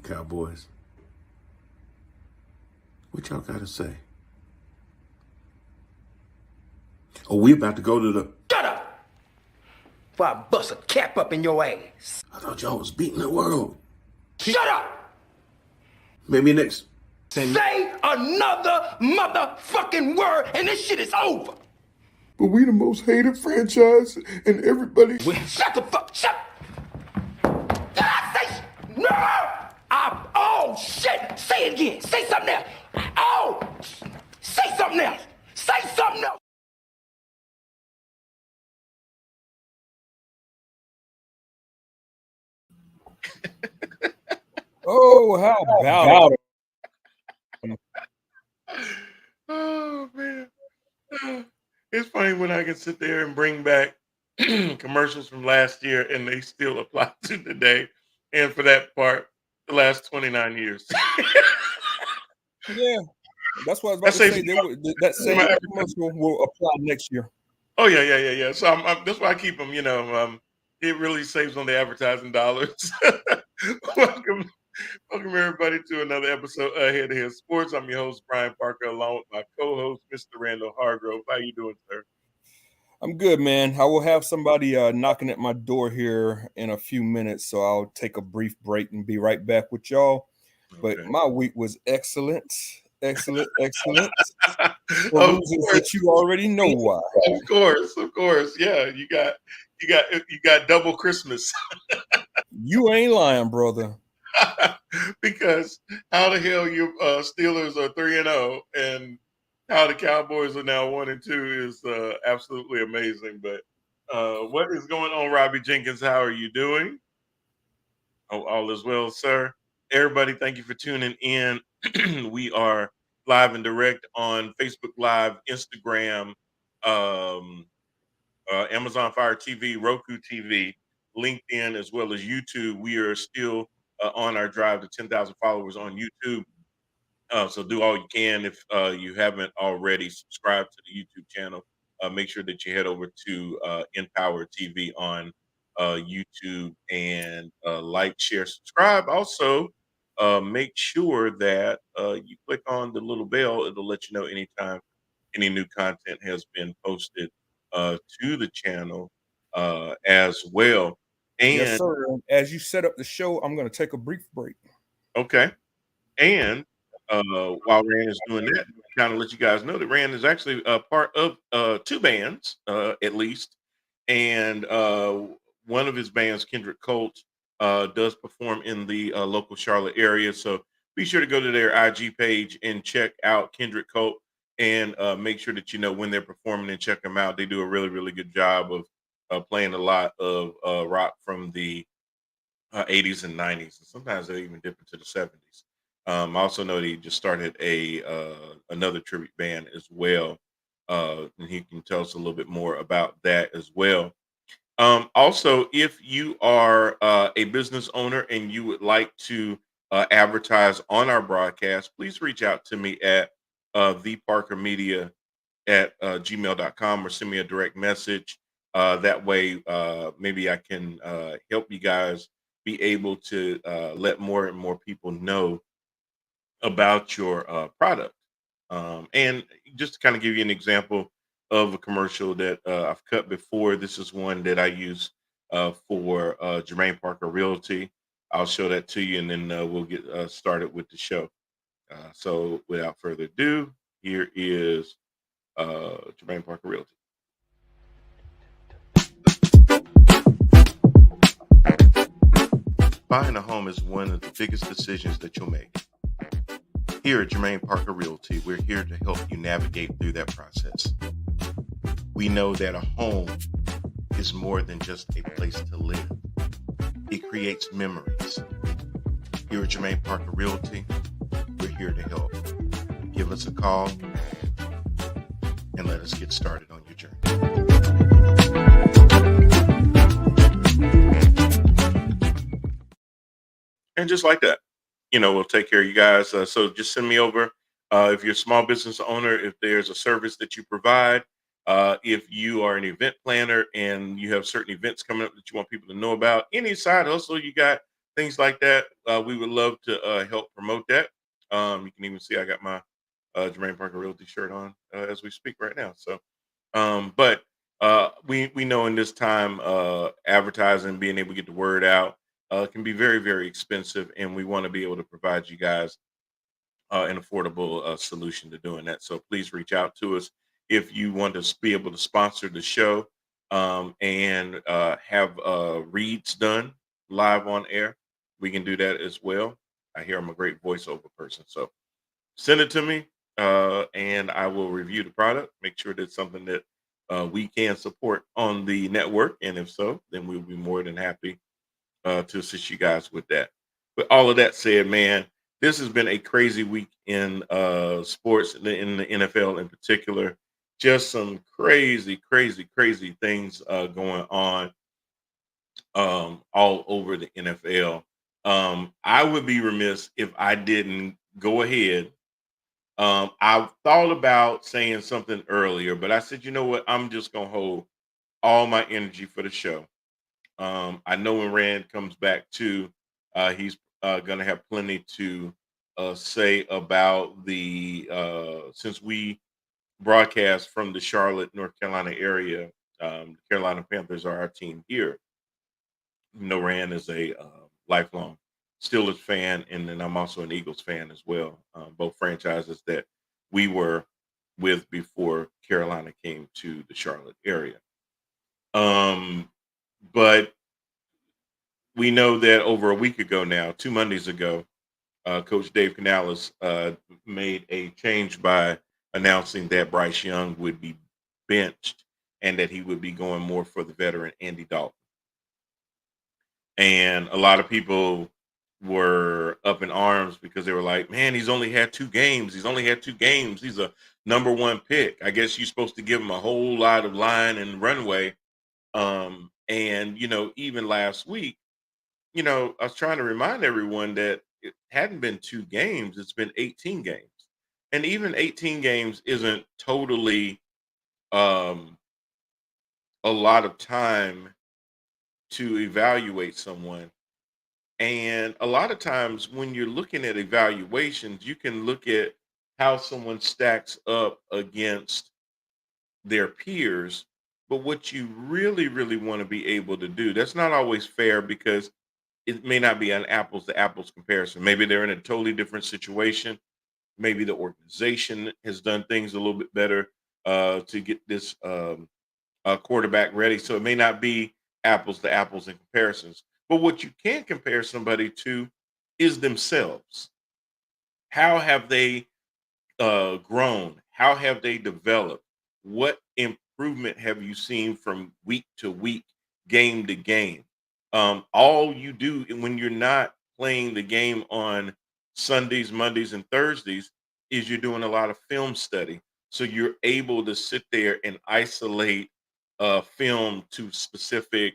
on, Cowboys? What y'all got to say? Oh, we about to go to the... Shut up! Before I bust a cap up in your ass. I thought y'all was beating the world. Shut up! Maybe next... Say another motherfucking word and this shit is over. But we the most hated franchise and everybody... Shut the fuck... Shut... Did I say... No! Oh, shit! Say it again. Say something else. Oh! Say something else. Say something else. Oh, how about it? Oh man, it's funny when I can sit there and bring back commercials from last year and they still apply to today, and for that part, the last 29 years. Yeah, that's what I was about to say. That same commercial will apply next year. Oh yeah. So that's why I keep them. It really saves on the advertising dollars. Welcome everybody to another episode of Head to Head Sports. I'm your host Brian Parker, along with my co-host Mr. Randall Hargrove. How you doing, sir? I'm good, man. I will have somebody knocking at my door here in a few minutes, so I'll take a brief break and be right back with y'all. Okay. But my week was excellent. For reasons that you already know why. Of course. Yeah, you got double Christmas. You ain't lying, brother. Because how the hell your Steelers are 3-0 and how the Cowboys are now 1-2 is absolutely amazing. But what is going on, Robbie Jenkins? How are you doing? Oh, all is well, sir. Everybody, thank you for tuning in. We are live and direct on Facebook Live, Instagram, Amazon Fire TV, Roku TV, LinkedIn, as well as YouTube. We are still on our drive to 10,000 followers on YouTube. So do all you can. If you haven't already subscribed to the YouTube channel, make sure that you head over to Empower TV on YouTube and like, share, subscribe. Also, make sure that you click on the little bell. It'll let you know anytime any new content has been posted to the channel as well. And yes, sir. As you set up the show, I'm going to take a brief break. Okay. And while Rand is doing that, kind of let you guys know that Rand is actually a part of two bands, at least. And one of his bands, Kendrick Colt, does perform in the local Charlotte area. So be sure to go to their IG page and check out Kendrick Colt and make sure that you know when they're performing and check them out. They do a really, really good job of playing a lot of rock from the 80s and 90s. And sometimes they even dip into the 70s. I also know that he just started another tribute band as well. And he can tell us a little bit more about that as well. Also, if you are a business owner and you would like to advertise on our broadcast, please reach out to me at theparkermedia at gmail.com or send me a direct message. That way, maybe I can help you guys be able to let more and more people know about your product. And just to kind of give you an example of a commercial that I've cut before, this is one that I use for Jermaine Parker Realty. I'll show that to you, and then we'll get started with the show. So without further ado, here is Jermaine Parker Realty. Buying a home is one of the biggest decisions that you'll make. Here at Jermaine Parker Realty, we're here to help you navigate through that process. We know that a home is more than just a place to live. It creates memories. Here at Jermaine Parker Realty, we're here to help. Give us a call and let us get started on your journey. And just like that, we'll take care of you guys. So just send me over. If you're a small business owner, if there's a service that you provide, if you are an event planner and you have certain events coming up that you want people to know about, any side hustle you got, things like that. We would love to help promote that. You can even see I got my Jermaine Parker Realty shirt on as we speak right now. So, but we know in this time, advertising, being able to get the word out, can be very, very expensive, and we want to be able to provide you guys an affordable solution to doing that. So please reach out to us if you want to be able to sponsor the show and have reads done live on air. We can do that as well. I hear I'm a great voiceover person, so send it to me, and I will review the product. Make sure that's something that we can support on the network, and if so, then we'll be more than happy to assist you guys with that. But all of that said, man, this has been a crazy week in sports, in the NFL in particular. Just some crazy, crazy, crazy things going on all over the NFL. I would be remiss if I didn't go ahead. I thought about saying something earlier, but I said, you know what? I'm just going to hold all my energy for the show. I know when Rand comes back too, he's going to have plenty to say about the since we broadcast from the Charlotte, North Carolina area. The Carolina Panthers are our team here. You know, Rand is a lifelong Steelers fan, and then I'm also an Eagles fan as well. Both franchises that we were with before Carolina came to the Charlotte area. But we know that over a week ago now, 2 Mondays ago, Coach Dave Canales made a change by announcing that Bryce Young would be benched and that he would be going more for the veteran Andy Dalton. And a lot of people were up in arms because they were like, man, he's only had 2 games. He's only had 2 games. He's a number 1 pick. I guess you're supposed to give him a whole lot of line and runway. And, you know, even last week, you know, I was trying to remind everyone that it hadn't been 2 games, it's been 18 games. And even 18 games isn't totally um, a lot of time to evaluate someone. And a lot of times when you're looking at evaluations, you can look at how someone stacks up against their peers. But what you really, really want to be able to do, that's not always fair because it may not be an apples to apples comparison. Maybe they're in a totally different situation. Maybe the organization has done things a little bit better to get this quarterback ready. So it may not be apples to apples in comparisons. But what you can compare somebody to is themselves. How have they grown? How have they developed? What improvement have you seen from week to week, game to game? All you do when you're not playing the game on Sundays, Mondays, and Thursdays is you're doing a lot of film study. So you're able to sit there and isolate film to specific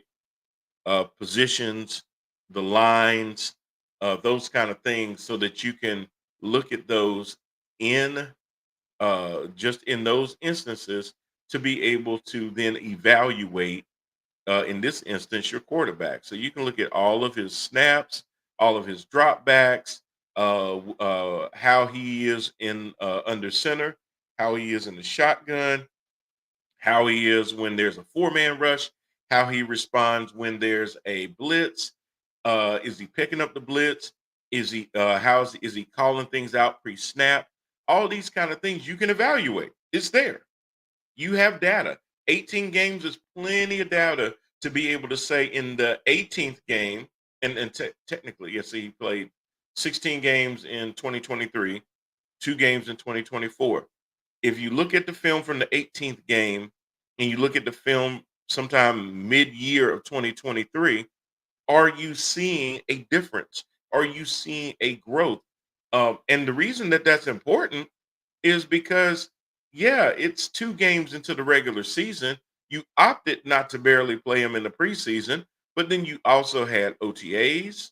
positions, the lines, those kind of things, so that you can look at those in just in those instances to be able to then evaluate in this instance, your quarterback. So you can look at all of his snaps, all of his dropbacks, how he is in under center, how he is in the shotgun, how he is when there's a 4-man rush, how he responds when there's a blitz. Is he picking up the blitz? Is he is he calling things out pre-snap? All these kind of things you can evaluate. It's there. You have data. 18 games is plenty of data to be able to say in the 18th game, and technically, yes, he played 16 games in 2023, 2 games in 2024. If you look at the film from the 18th game and you look at the film sometime mid-year of 2023, are you seeing a difference? Are you seeing a growth? And the reason that that's important is because, yeah, it's 2 games into the regular season. You opted not to barely play him in the preseason, but then you also had OTAs.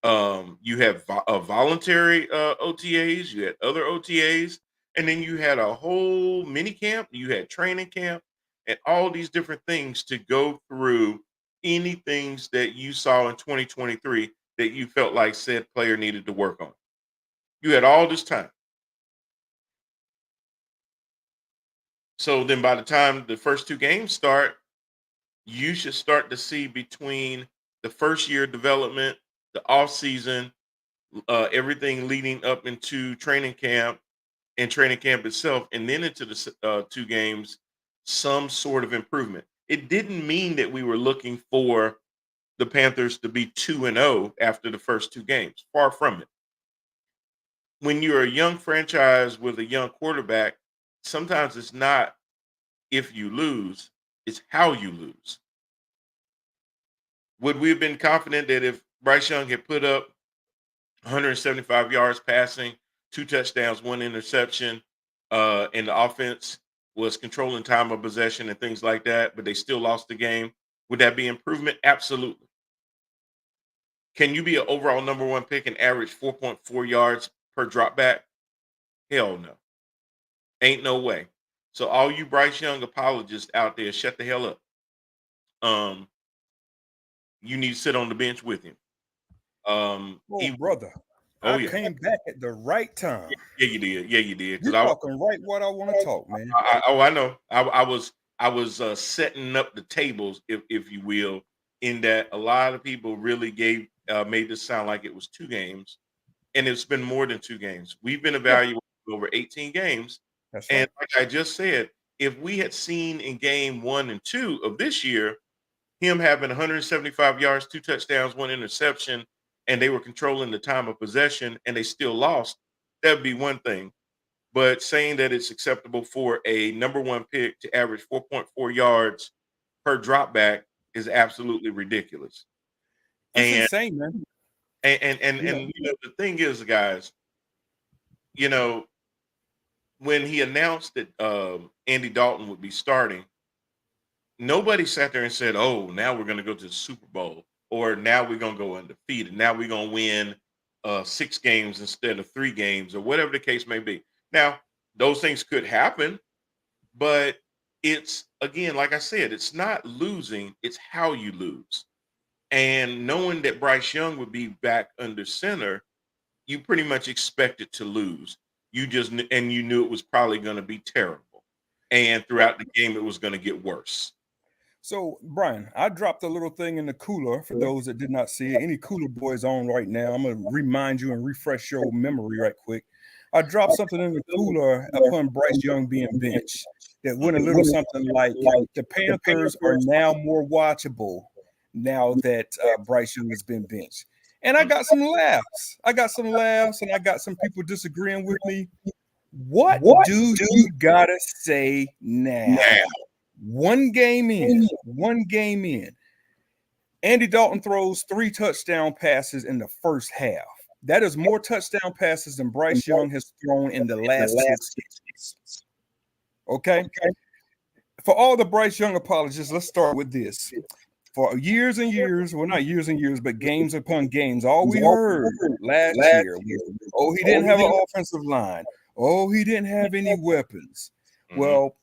You had voluntary OTAs. You had other OTAs, and then you had a whole mini camp. You had training camp, and all these different things to go through. Any things that you saw in 2023 that you felt like said player needed to work on. You had all this time. So then by the time the first 2 games start, you should start to see between the first year development, the off season, everything leading up into training camp and training camp itself, and then into the 2 games, some sort of improvement. It didn't mean that we were looking for the Panthers to be 2-0 after the first 2 games. Far from it. When you're a young franchise with a young quarterback, sometimes it's not if you lose, it's how you lose. Would we have been confident that if Bryce Young had put up 175 yards passing, 2 touchdowns, 1 interception, and the offense was controlling time of possession and things like that, but they still lost the game? Would that be improvement? Absolutely. Can you be an overall number 1 pick and average 4.4 yards per drop back? Hell no. Ain't no way. So all you Bryce Young apologists out there, shut the hell up. You need to sit on the bench with him. Brother, I came back at the right time. Yeah, you did. Yeah, you did. You're talking right what I want to talk, man. I know. I was setting up the tables, if you will, in that a lot of people really made this sound like it was 2 games, and it's been more than 2 games. We've been evaluating over 18 games. That's right. And like I just said, if we had seen in game 1 and 2 of this year, him having 175 yards, 2 touchdowns, 1 interception, and they were controlling the time of possession and they still lost, that would be one thing. But saying that it's acceptable for a number 1 pick to average 4.4 yards per drop back is absolutely ridiculous. It's insane, man. And the thing is, guys, when he announced that Andy Dalton would be starting, nobody sat there and said, "Oh, now we're going to go to the Super Bowl," or "Now we're going to go undefeated. Now we're going to win 6 games instead of 3 games," or whatever the case may be. Now, those things could happen, but it's, again, like I said, it's not losing, it's how you lose. And knowing that Bryce Young would be back under center, you pretty much expected to lose. You knew it was probably going to be terrible. And throughout the game, it was going to get worse. So, Brian, I dropped a little thing in the cooler for those that did not see it. Any cooler boys on right now, I'm going to remind you and refresh your memory right quick. I dropped something in the cooler upon Bryce Young being benched that went a little something like, the Panthers are now more watchable now that Bryce Young has been benched. And I got some laughs. And I got some people disagreeing with me. What do you got to say now? One game in. Andy Dalton throws 3 touchdown passes in the first half. That is more touchdown passes than Bryce Young has thrown in the last 6 games. Okay? For all the Bryce Young apologists, let's start with this. For years and years, well, not years and years, but games upon games, all we heard last year was, he didn't have an offensive line. He didn't have any weapons. Mm-hmm. Well,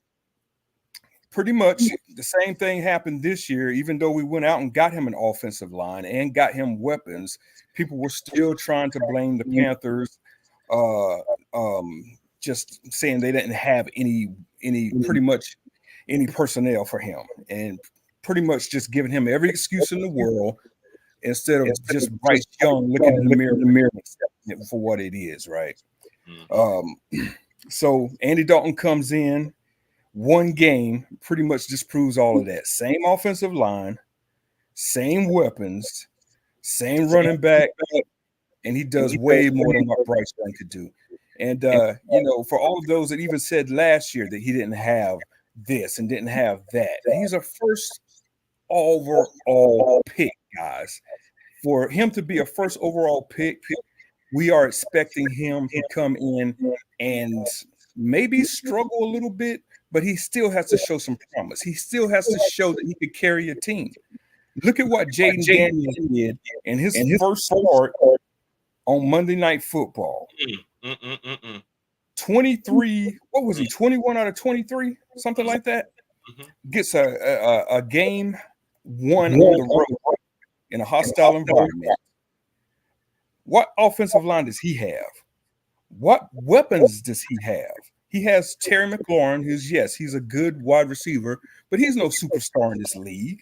pretty much the same thing happened this year. Even though we went out and got him an offensive line and got him weapons, people were still trying to blame the Panthers, just saying they didn't have any personnel for him, and pretty much just giving him every excuse in the world instead of just Bryce Young looking in the mirror for what it is, right? Mm-hmm. So Andy Dalton comes in. 1 game pretty much disproves all of that. Same offensive line, same weapons, same running back, and he does way more than what Bryce Young could do. And, for all of those that even said last year that he didn't have this and didn't have that, he's a first overall pick, guys. For him to be a first overall pick, we are expecting him to come in and maybe struggle a little bit, but he still has to show some promise. He still has to show that he could carry a team. Look at what Jaden Daniels did in his first start on Monday Night Football. 23, what was he, 21 out of 23? Something like that. Gets a game won on the road in a hostile environment. What offensive line does he have? What weapons does he have? He has Terry McLaurin, he's a good wide receiver, but he's no superstar in this league.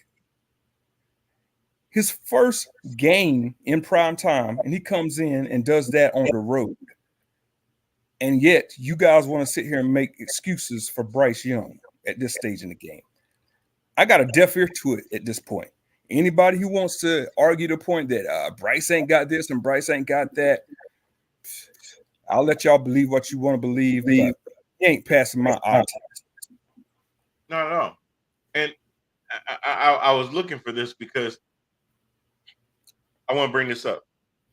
His first game in prime time, and he comes in and does that on the road. And yet, you guys want to sit here and make excuses for Bryce Young at this stage in the game. I got a deaf ear to it at this point. Anybody who wants to argue the point that Bryce ain't got this and Bryce ain't got that, I'll let y'all believe what you want to believe. But he ain't passing my eye test. Not at all. And I was looking for this because I want to bring this up.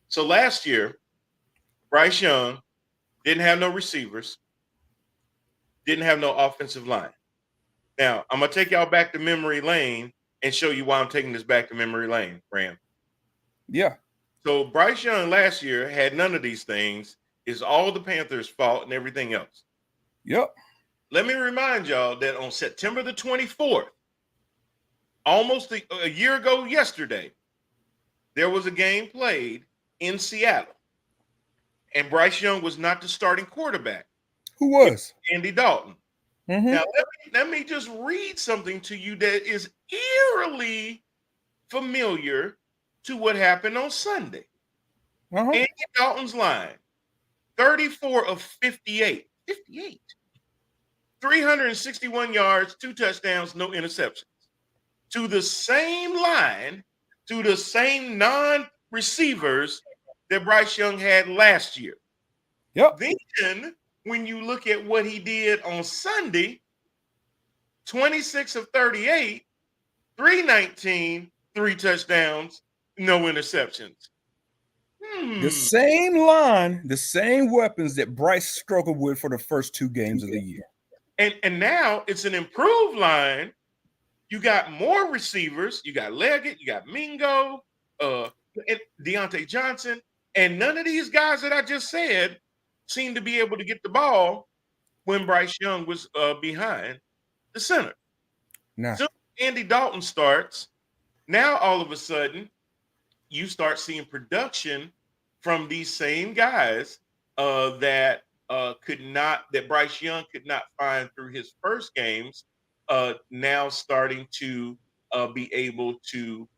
So last year, Bryce Young didn't have no receivers, didn't have no offensive line. Now, I'm going to take y'all back to memory lane and show you why I'm taking this back to memory lane, Ram. Yeah. So Bryce Young last year had none of these things. It's all the Panthers' fault and everything else. Yep. Let me remind y'all that on September the 24th, almost a year ago yesterday, there was a game played in Seattle. And Bryce Young was not the starting quarterback. Who was? Andy Dalton. Mm-hmm. Now, let me just read something to you that is eerily familiar to what happened on Sunday. Andy Dalton's line, 34 of 58. 58. 361 yards, 2 touchdowns, no interceptions. To the same line, to the same non-receivers that Bryce Young had last year. Yep. Then, when you look at what he did on Sunday, 26 of 38, 319, 3 touchdowns, no interceptions. The same line, the same weapons that Bryce struggled with for the first 2 games of the year. And now it's an improved line. You got more receivers. You got Leggett, you got Mingo, and Deontay Johnson. And none of these guys that I just said seem to be able to get the ball when Bryce Young was behind the center. Nah. So Andy Dalton starts. Now, all of a sudden, you start seeing production from these same guys that Bryce Young could not find through his first games. Now starting to be able to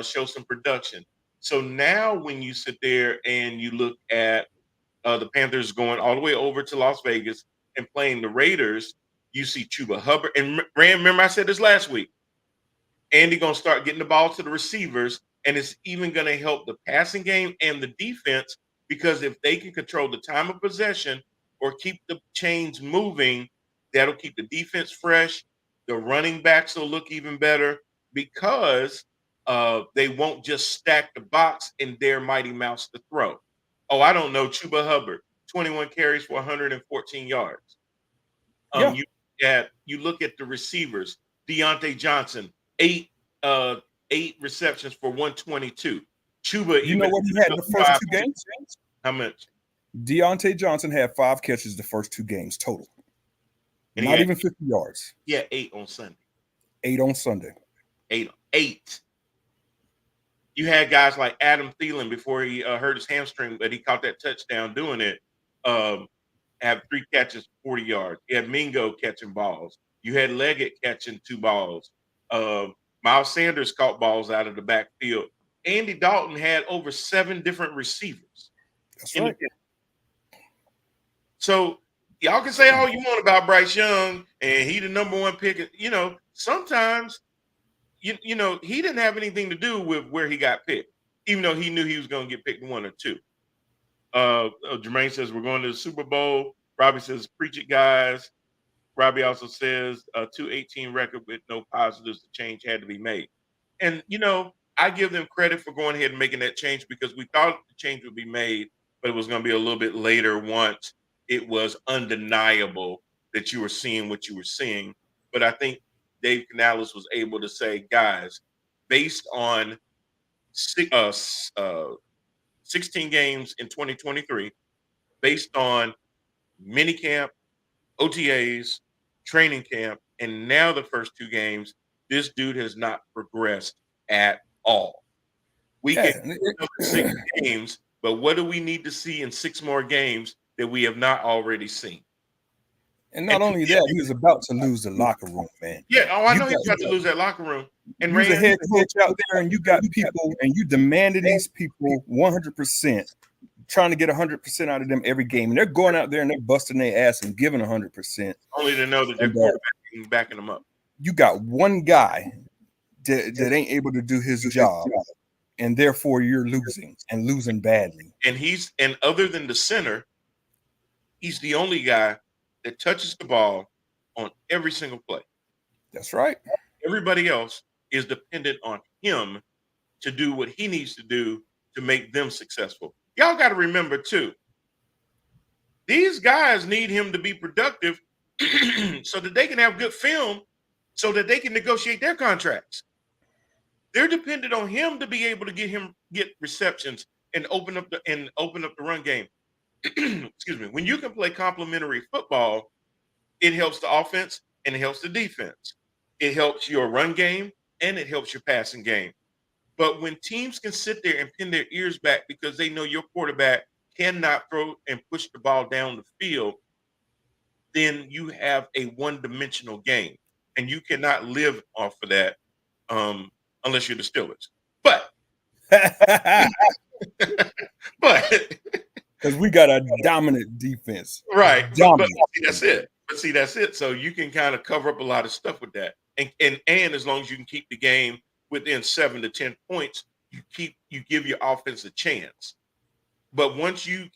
show some production. So now, when you sit there and you look at the Panthers going all the way over to Las Vegas and playing the Raiders, you see Chuba Hubbard. And remember I said this last week. Andy going to start getting the ball to the receivers, and it's even going to help the passing game and the defense, because if they can control the time of possession or keep the chains moving, that'll keep the defense fresh. The running backs will look even better because they won't just stack the box and dare Mighty Mouse to throw. Oh, I don't know. Chuba Hubbard, 21 carries for 114 yards. You look at the receivers. Deontay Johnson, 8 receptions for 122. Chuba, you know what he had in the first 2 games? How much? Deontay Johnson had 5 catches the first 2 games total. And not even 50 yards. Yeah, 8 on Sunday. 8 on Sunday. 8. You had guys like Adam Thielen before he hurt his hamstring, but he caught that touchdown doing it. Have 3 catches, 40 yards. You had Mingo catching balls. You had Leggett catching 2 balls. Miles Sanders caught balls out of the backfield. Andy Dalton had over 7 different receivers. That's right. So y'all can say all you want about Bryce Young and he the number 1 pick. You know, sometimes, you know, he didn't have anything to do with where he got picked, even though he knew he was going to get picked 1 or 2. Jermaine says we're going to the Super Bowl. Robbie says, preach it, guys. Robbie also says a 2-18 record with no positives. The change had to be made. And, you know, I give them credit for going ahead and making that change because we thought the change would be made, but it was going to be a little bit later once it was undeniable that you were seeing what you were seeing. But I think Dave Canales was able to say, guys, based on 16 games in 2023, based on minicamp, OTAs, training camp, and now the first 2 games, this dude has not progressed at all. We Yeah. can cover 6 games, but what do we need to see in 6 more games that we have not already seen? And not only that, he was about to lose the locker room, man. Yeah, I You know he's got- about to lose that locker room. And You was a Rand, head coach out there, and you got people, and you demanded these people 100%, trying to get 100% out of them every game. And they're going out there and they're busting their ass and giving 100%. only to know that their And, quarterback is backing them up. You got one guy that ain't able to do his job, and therefore you're losing and losing badly. And other than the center, he's the only guy that touches the ball on every single play. That's right. Everybody else is dependent on him to do what he needs to do to make them successful. Y'all got to remember too, these guys need him to be productive so that they can have good film, so that they can negotiate their contracts. They're dependent on him to be able to get receptions and open up the run game. Excuse me. When you can play complementary football, it helps the offense and it helps the defense. It helps your run game and it helps your passing game. But when teams can sit there and pin their ears back because they know your quarterback cannot throw and push the ball down the field, then you have a one-dimensional game, and you cannot live off of that unless you're the Steelers. But because we got a dominant defense, right? Dominant. But that's it. But see, that's it. So you can kind of cover up a lot of stuff with that, and as long as you can keep the game within 7 to 10 points, you give your offense a chance. But once you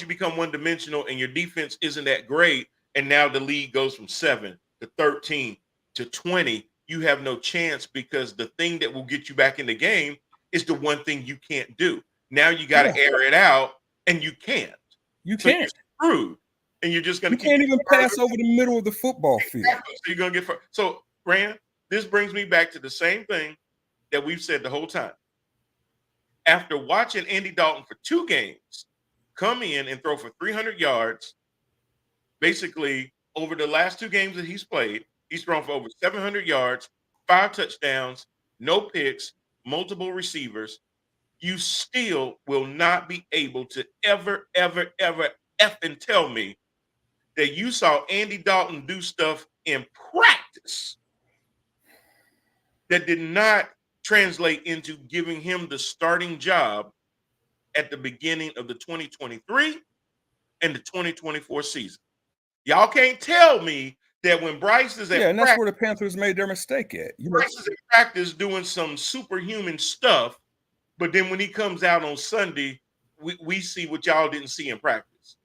become one-dimensional and your defense isn't that great, and now the league goes from 7 to 13 to 20, you have no chance, because the thing that will get you back in the game is the one thing you can't do. Now you got to air it out, and you can't. You So can't. you're screwed, and you're just going to. You can't even pass over the middle of the football field. Exactly. So you're going to get. So Rand, this brings me back to the same thing that we've said the whole time. After watching Andy Dalton for 2 games come in and throw for 300 yards, basically over the last 2 games that he's played, he's thrown for over 700 yards, 5 touchdowns, no picks, multiple receivers. You still will not be able to ever effing tell me that you saw Andy Dalton do stuff in practice that did not translate into giving him the starting job at the beginning of the 2023 and the 2024 season. Y'all can't tell me that when Bryce is at and that's where the Panthers made their mistake at. Bryce is in practice doing some superhuman stuff, but then when he comes out on Sunday, we see what y'all didn't see in practice.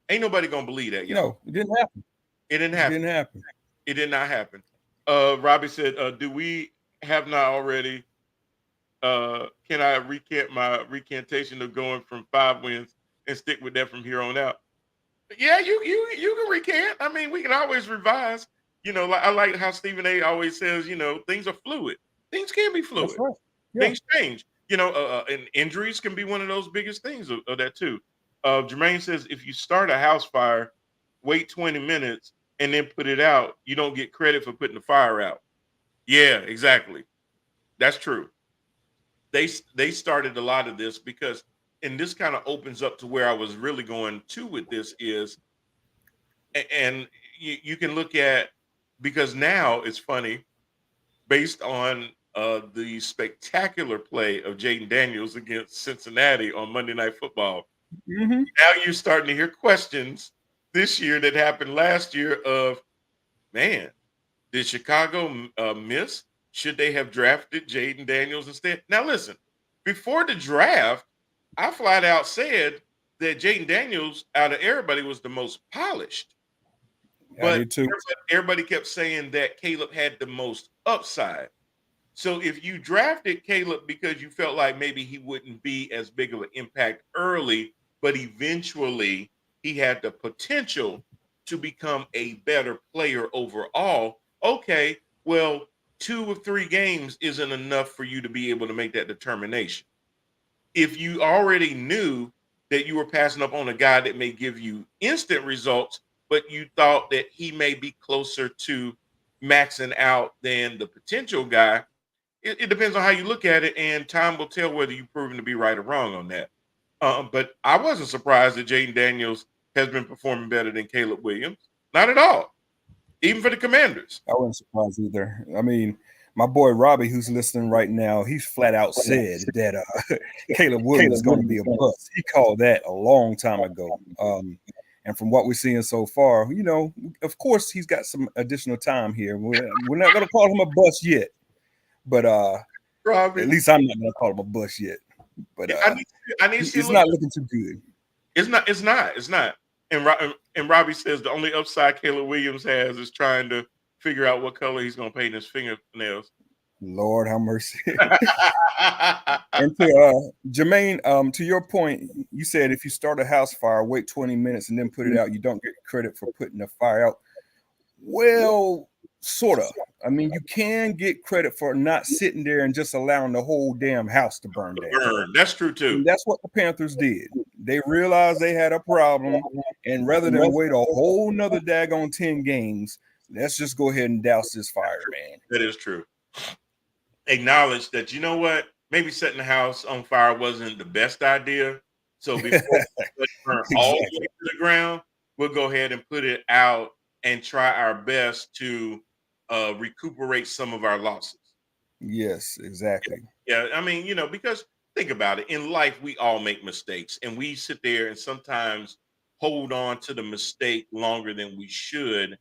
Ain't nobody gonna believe that. No, it didn't happen. It didn't happen. It didn't happen. It did not happen. Robbie said, do we have not already? Can I recant my recantation of going from 5 wins and stick with that from here on out? Yeah, you can recant. I mean, we can always revise. You know, I like how Stephen A. always says, you know, things are fluid. Things can be fluid. Right. Yeah. Things change. You know, and injuries can be one of those biggest things of that too. Jermaine says, if you start a house fire, wait 20 minutes and then put it out, you don't get credit for putting the fire out. Yeah, exactly. That's true. They started a lot of this because, and this kind of opens up to where I was really going to with this is, and you can look at, because now it's funny, based on the spectacular play of Jaden Daniels against Cincinnati on Monday Night Football. Mm-hmm. Now you're starting to hear questions this year that happened last year of, man, did Chicago miss? Should they have drafted Jaden Daniels instead? Now, listen, before the draft, I flat out said that Jaden Daniels out of everybody was the most polished. But everybody kept saying that Caleb had the most upside. So if you drafted Caleb because you felt like maybe he wouldn't be as big of an impact early, but eventually he had the potential to become a better player overall, okay, well, 2 or 3 games isn't enough for you to be able to make that determination. If you already knew that you were passing up on a guy that may give you instant results, but you thought that he may be closer to maxing out than the potential guy, it depends on how you look at it, and time will tell whether you've proven to be right or wrong on that. But I wasn't surprised that Jaden Daniels has been performing better than Caleb Williams. Not at all. Even for the Commanders. I wasn't surprised either. I mean, my boy Robbie, who's listening right now, he's flat out said that Caleb Williams is going to be a bust. He called that a long time ago. And from what we're seeing so far, you know, of course, he's got some additional time here. We're not going to call him a bust yet, but Robbie, at least I'm not going to call him a bust yet. But I need to see it's not looking too good. It's not. And Robbie says the only upside Caleb Williams has is trying to figure out what color he's going to paint his fingernails. Lord have mercy. And to Jermaine, to your point, you said if you start a house fire, wait 20 minutes and then put it out, you don't get credit for putting the fire out. Well, sort of. I mean, you can get credit for not sitting there and just allowing the whole damn house to burn down. That's true too. And that's what the Panthers did. They realized they had a problem, and rather than wait a whole nother daggone 10 games, let's just go ahead and douse this fire, man. That is true. Acknowledge that, you know what, maybe setting the house on fire wasn't the best idea. So before we burn all the way to the ground, we'll go ahead and put it out and try our best to recuperate some of our losses. Yes, exactly. Yeah, I mean, you know, because think about it. In life, we all make mistakes, and we sit there and sometimes hold on to the mistake longer than we should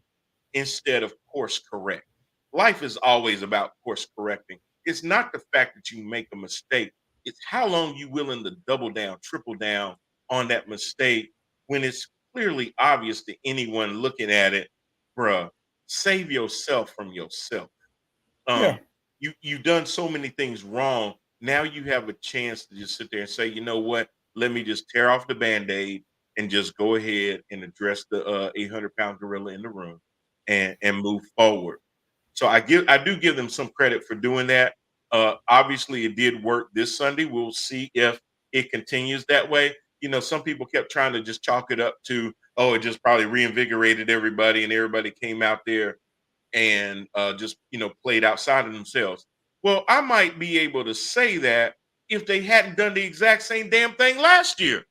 instead of course correct. Life is always about course correcting. It's not the fact that you make a mistake. It's how long you willing to double down, triple down on that mistake when it's clearly obvious to anyone looking at it. Bruh, save yourself from yourself. You've done so many things wrong. Now you have a chance to just sit there and say, you know what? Let me just tear off the Band-Aid and just go ahead and address the 800-pound gorilla in the room and move forward. So I do give them some credit for doing that. Obviously, it did work this Sunday. We'll see if it continues that way. You know, some people kept trying to just chalk it up to, oh, it just probably reinvigorated everybody and everybody came out there and just, you know, played outside of themselves. Well, I might be able to say that if they hadn't done the exact same damn thing last year.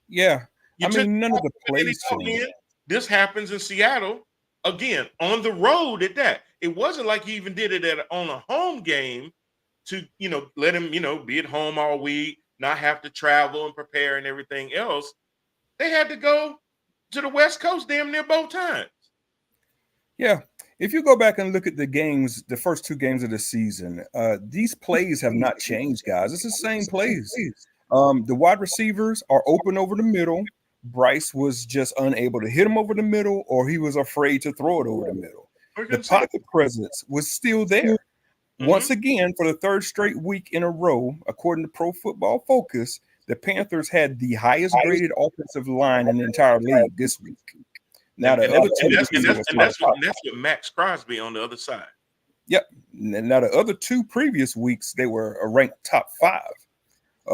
Yeah. I mean, none of the plays changed. This happens in Seattle again on the road at that. It wasn't like he even did it on a home game to, you know, let him, you know, be at home all week, not have to travel and prepare and everything else. They had to go to the West Coast damn near both times. Yeah. If you go back and look at the games, the first two games of the season, these plays have not changed, guys. It's the same plays. The wide receivers are open over the middle. Bryce was just unable to hit him over the middle, or he was afraid to throw it over the middle. The pocket presence was still there. Once again, for the third straight week in a row, according to Pro Football Focus, the Panthers had the highest graded offensive line in the entire league this week. Now the other two, that's what Max Crosby on the other side. Yep. Now the other two previous weeks they were ranked top 5,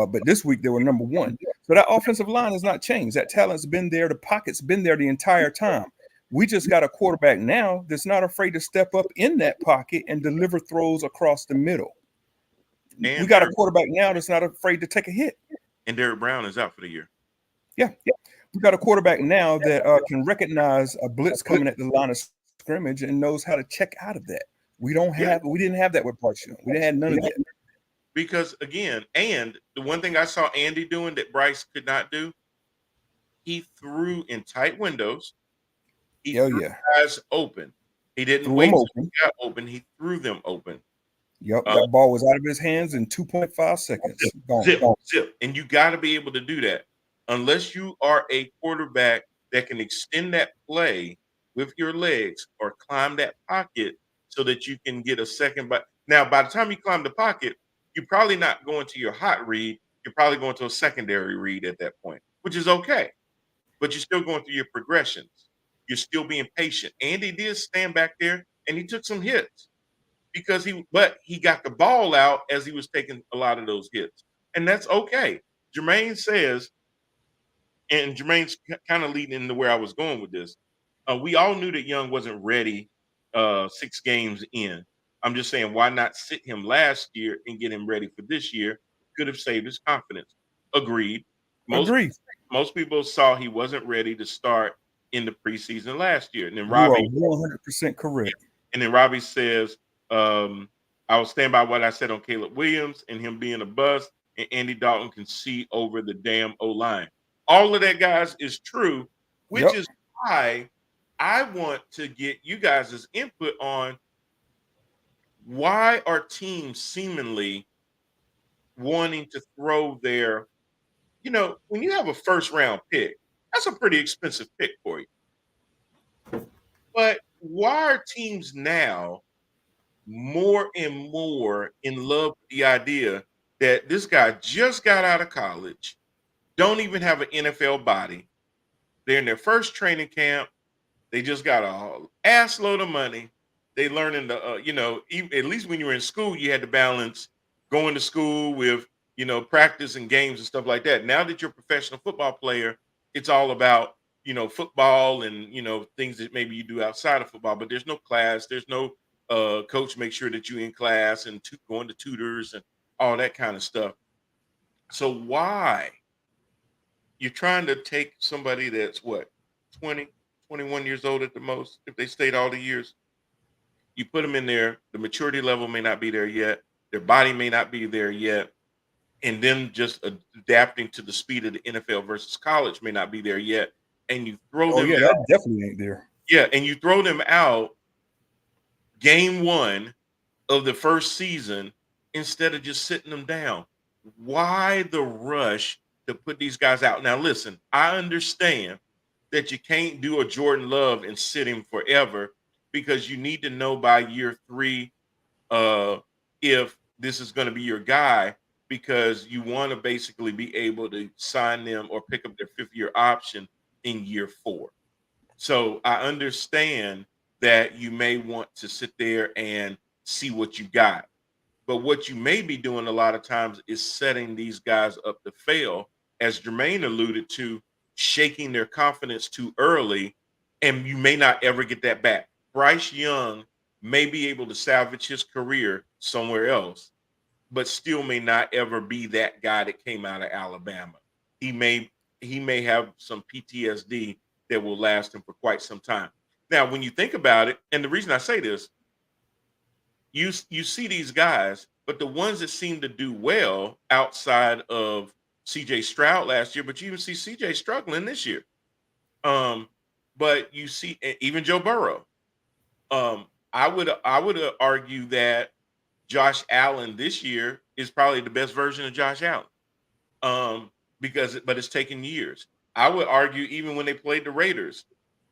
but this week they were number 1. So that offensive line has not changed. That talent's been there. The pocket's been there the entire time. We just got a quarterback now that's not afraid to step up in that pocket and deliver throws across the middle. And we got a quarterback now that's not afraid to take a hit. And Derrick Brown is out for the year. Yeah. We got a quarterback now that can recognize a blitz coming at the line of scrimmage and knows how to check out of that. We didn't have that with Bryce Young. We didn't have none of that. Because again, and the one thing I saw Andy doing that Bryce could not do, he threw in tight windows. He threw guys open. He didn't wait until he got open. He threw them open. Yep, that ball was out of his hands in 2.5 seconds. Zip. And you got to be able to do that. Unless you are a quarterback that can extend that play with your legs or climb that pocket so that you can get a second. But now, by the time you climb the pocket, you're probably not going to your hot read. You're probably going to a secondary read at that point, which is okay. But you're still going through your progressions. You're still being patient. Andy did stand back there and he took some hits because he got the ball out as he was taking a lot of those hits. And that's okay. Jermaine says, and Jermaine's kind of leading into where I was going with this. We all knew that Young wasn't ready 6 games in. But he I'm just saying, why not sit him last year and get him ready for this year? Could have saved his confidence. Agreed. Agreed. Most people saw he wasn't ready to start in the preseason last year. And then You are Robbie 100% correct. And then Robbie says, I will stand by what I said on Caleb Williams and him being a bust, and Andy Dalton can see over the damn O-line. All of that, guys, is true, which is why I want to get you guys' input on why are teams seemingly wanting to throw their, when you have a first round pick, that's a pretty expensive pick for you. But why are teams now more and more in love with the idea that this guy just got out of college, don't even have an NFL body. They're in their first training camp. They just got a ass load of money. They learning the, at least when you were in school, you had to balance going to school with, practice and games and stuff like that. Now that you're a professional football player, it's all about, football and, things that maybe you do outside of football, but there's no class. There's no coach make sure that you're in class and going to tutors and all that kind of stuff. So why you're trying to take somebody that's 20, 21 years old at the most, if they stayed all the years, you put them in there, the maturity level may not be there yet, their body may not be there yet, and then just adapting to the speed of the NFL versus college may not be there yet, and you throw them out. That definitely ain't there. Yeah, and you throw them out game one of the first season instead of just sitting them down. Why the rush to put these guys out? Now, listen, I understand that you can't do a Jordan Love and sit him forever because you need to know by year 3 if this is going to be your guy, because you want to basically be able to sign them or pick up their 5th-year option in year 4. So I understand that you may want to sit there and see what you got. But what you may be doing a lot of times is setting these guys up to fail, as Jermaine alluded to, shaking their confidence too early, and you may not ever get that back. Bryce Young may be able to salvage his career somewhere else, but still may not ever be that guy that came out of Alabama. He may have some PTSD that will last him for quite some time. Now, when you think about it, and the reason I say this, you see these guys, but the ones that seem to do well outside of CJ Stroud last year, but you even see CJ struggling this year. But you see even Joe Burrow. I would argue that Josh Allen this year is probably the best version of Josh Allen. But it's taken years. I would argue even when they played the Raiders,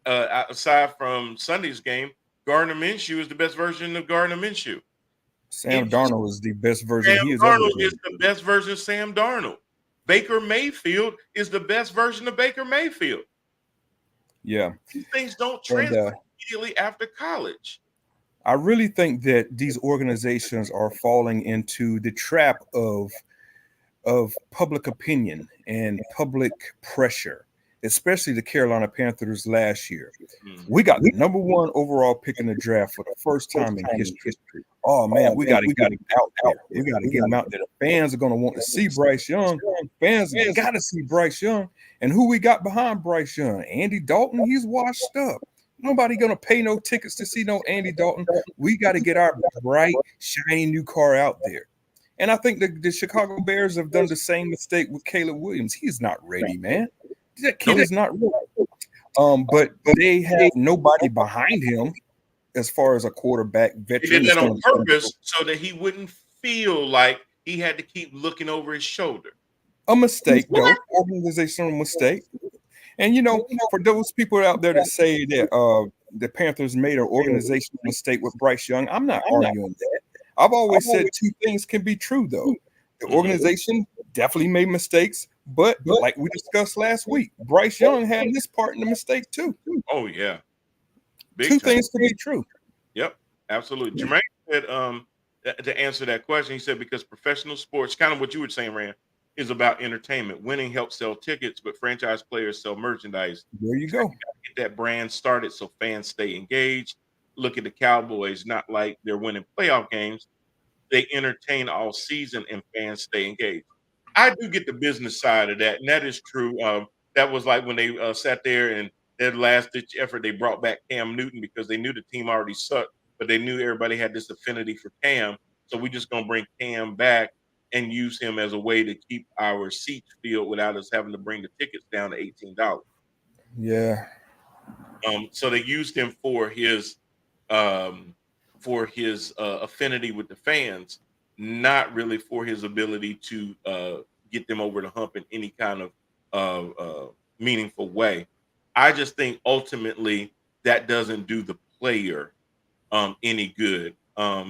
aside from Sunday's game, Gardner Minshew is the best version of Gardner Minshew. Sam Darnold is the best version. Sam Darnold is the best version of Sam Darnold. Baker Mayfield is the best version of Baker Mayfield. Yeah. These things don't transfer immediately after college. I really think that these organizations are falling into the trap of public opinion and public pressure, especially the Carolina Panthers last year. We got the number 1 overall pick in the draft for the first time in history. Oh, man, we got to get him out there. We got to get him out there. The fans are going to want to see Bryce Young. Fans got to see Bryce Young. And who we got behind Bryce Young? Andy Dalton, he's washed up. Nobody going to pay no tickets to see no Andy Dalton. We got to get our bright, shiny new car out there. And I think the Chicago Bears have done the same mistake with Caleb Williams. He's not ready, man. That kid is not ready. But they have nobody behind him as far as a quarterback veteran. He did that on purpose so that he wouldn't feel like he had to keep looking over his shoulder. A mistake, though. Organizational mistake. And, for those people out there that say that the Panthers made an organizational mistake with Bryce Young, I'm not arguing that. I've always said 2 things can be true, though. The organization definitely made mistakes, but like we discussed last week, Bryce Young had his part in the mistake, too. Oh, yeah. Big 2 time. things can be true. Yep, absolutely. Jermaine said, to answer that question, he said, because professional sports, kind of what you were saying, Rand, is about entertainment. Winning helps sell tickets, but franchise players sell merchandise. There you go. Get that brand started so fans stay engaged. look at the Cowboys, not like they're winning playoff games. They entertain all season and fans stay engaged. I do get the business side of that, and that is true. That was like when they sat there and their last ditch effort, they brought back Cam Newton because they knew the team already sucked, but they knew everybody had this affinity for Cam. So we're just going to bring Cam back and use him as a way to keep our seats filled without us having to bring the tickets down to $18. Yeah. So they used him for his affinity with the fans, not really for his ability to get them over the hump in any kind of meaningful way. I just think ultimately that doesn't do the player any good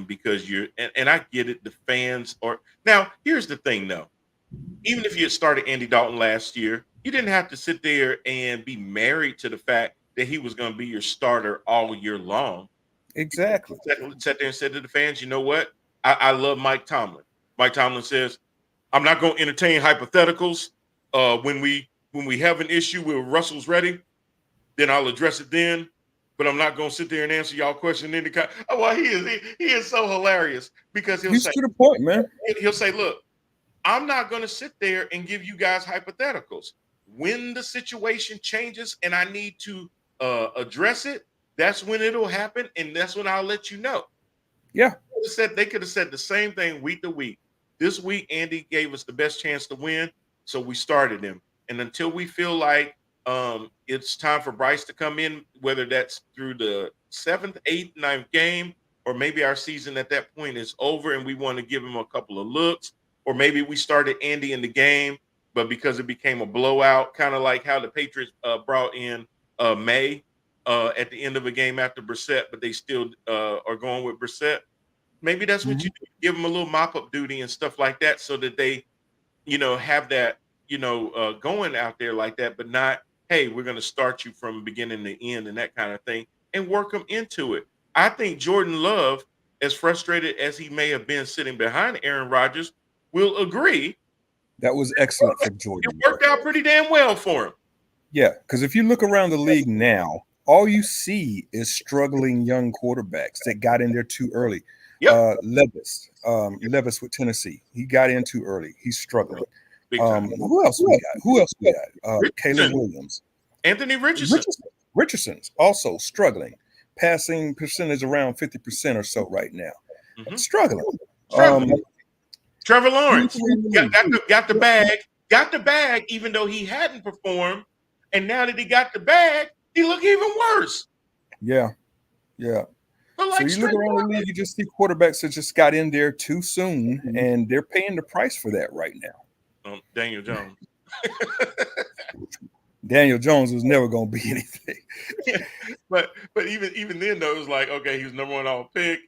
because and I get it. The fans are now. Here's the thing, though. Even if you had started Andy Dalton last year, you didn't have to sit there and be married to the fact that he was going to be your starter all year long. Exactly. Sat there and said to the fans, you know what? I love Mike Tomlin. Mike Tomlin says, I'm not going to entertain hypotheticals. When we have an issue where Russell's ready, then I'll address it then. But I'm not going to sit there and answer y'all question any kind. Oh, well, he is so hilarious because he's to the point, man. He'll say, look, I'm not going to sit there and give you guys hypotheticals. When the situation changes and I need to address it, that's when it'll happen, and that's when I'll let you know. Yeah. They could have said the same thing week to week. This week, Andy gave us the best chance to win, so we started him. And until we feel like it's time for Bryce to come in, whether that's through the 7th, 8th, 9th game, or maybe our season at that point is over and we want to give him a couple of looks, or maybe we started Andy in the game, but because it became a blowout, kind of like how the Patriots brought in May at the end of a game after Brissett, but they still are going with Brissett. Maybe that's what you do. Give them a little mop-up duty and stuff like that so that they, have that, going out there like that, but not, hey, we're going to start you from beginning to end and that kind of thing and work them into it. I think Jordan Love, as frustrated as he may have been sitting behind Aaron Rodgers, will agree. That was excellent for Jordan. It worked out pretty damn well for him. Yeah, because if you look around the league now, all you see is struggling young quarterbacks that got in there too early. Yep. Levis with Tennessee, he got in too early. He's struggling. Big time. Who else we got? Caleb Williams, Anthony Richardson. Richardson's also struggling. Passing percentage around 50% or so right now. Struggling. Trevor Lawrence got the bag, even though he hadn't performed. And now that he got the bag, he look even worse. Yeah. So you look around the league, you just see quarterbacks that just got in there too soon, and they're paying the price for that right now. Daniel Jones. Daniel Jones was never going to be anything. but even then, though, it was like, okay, he was number 1 all pick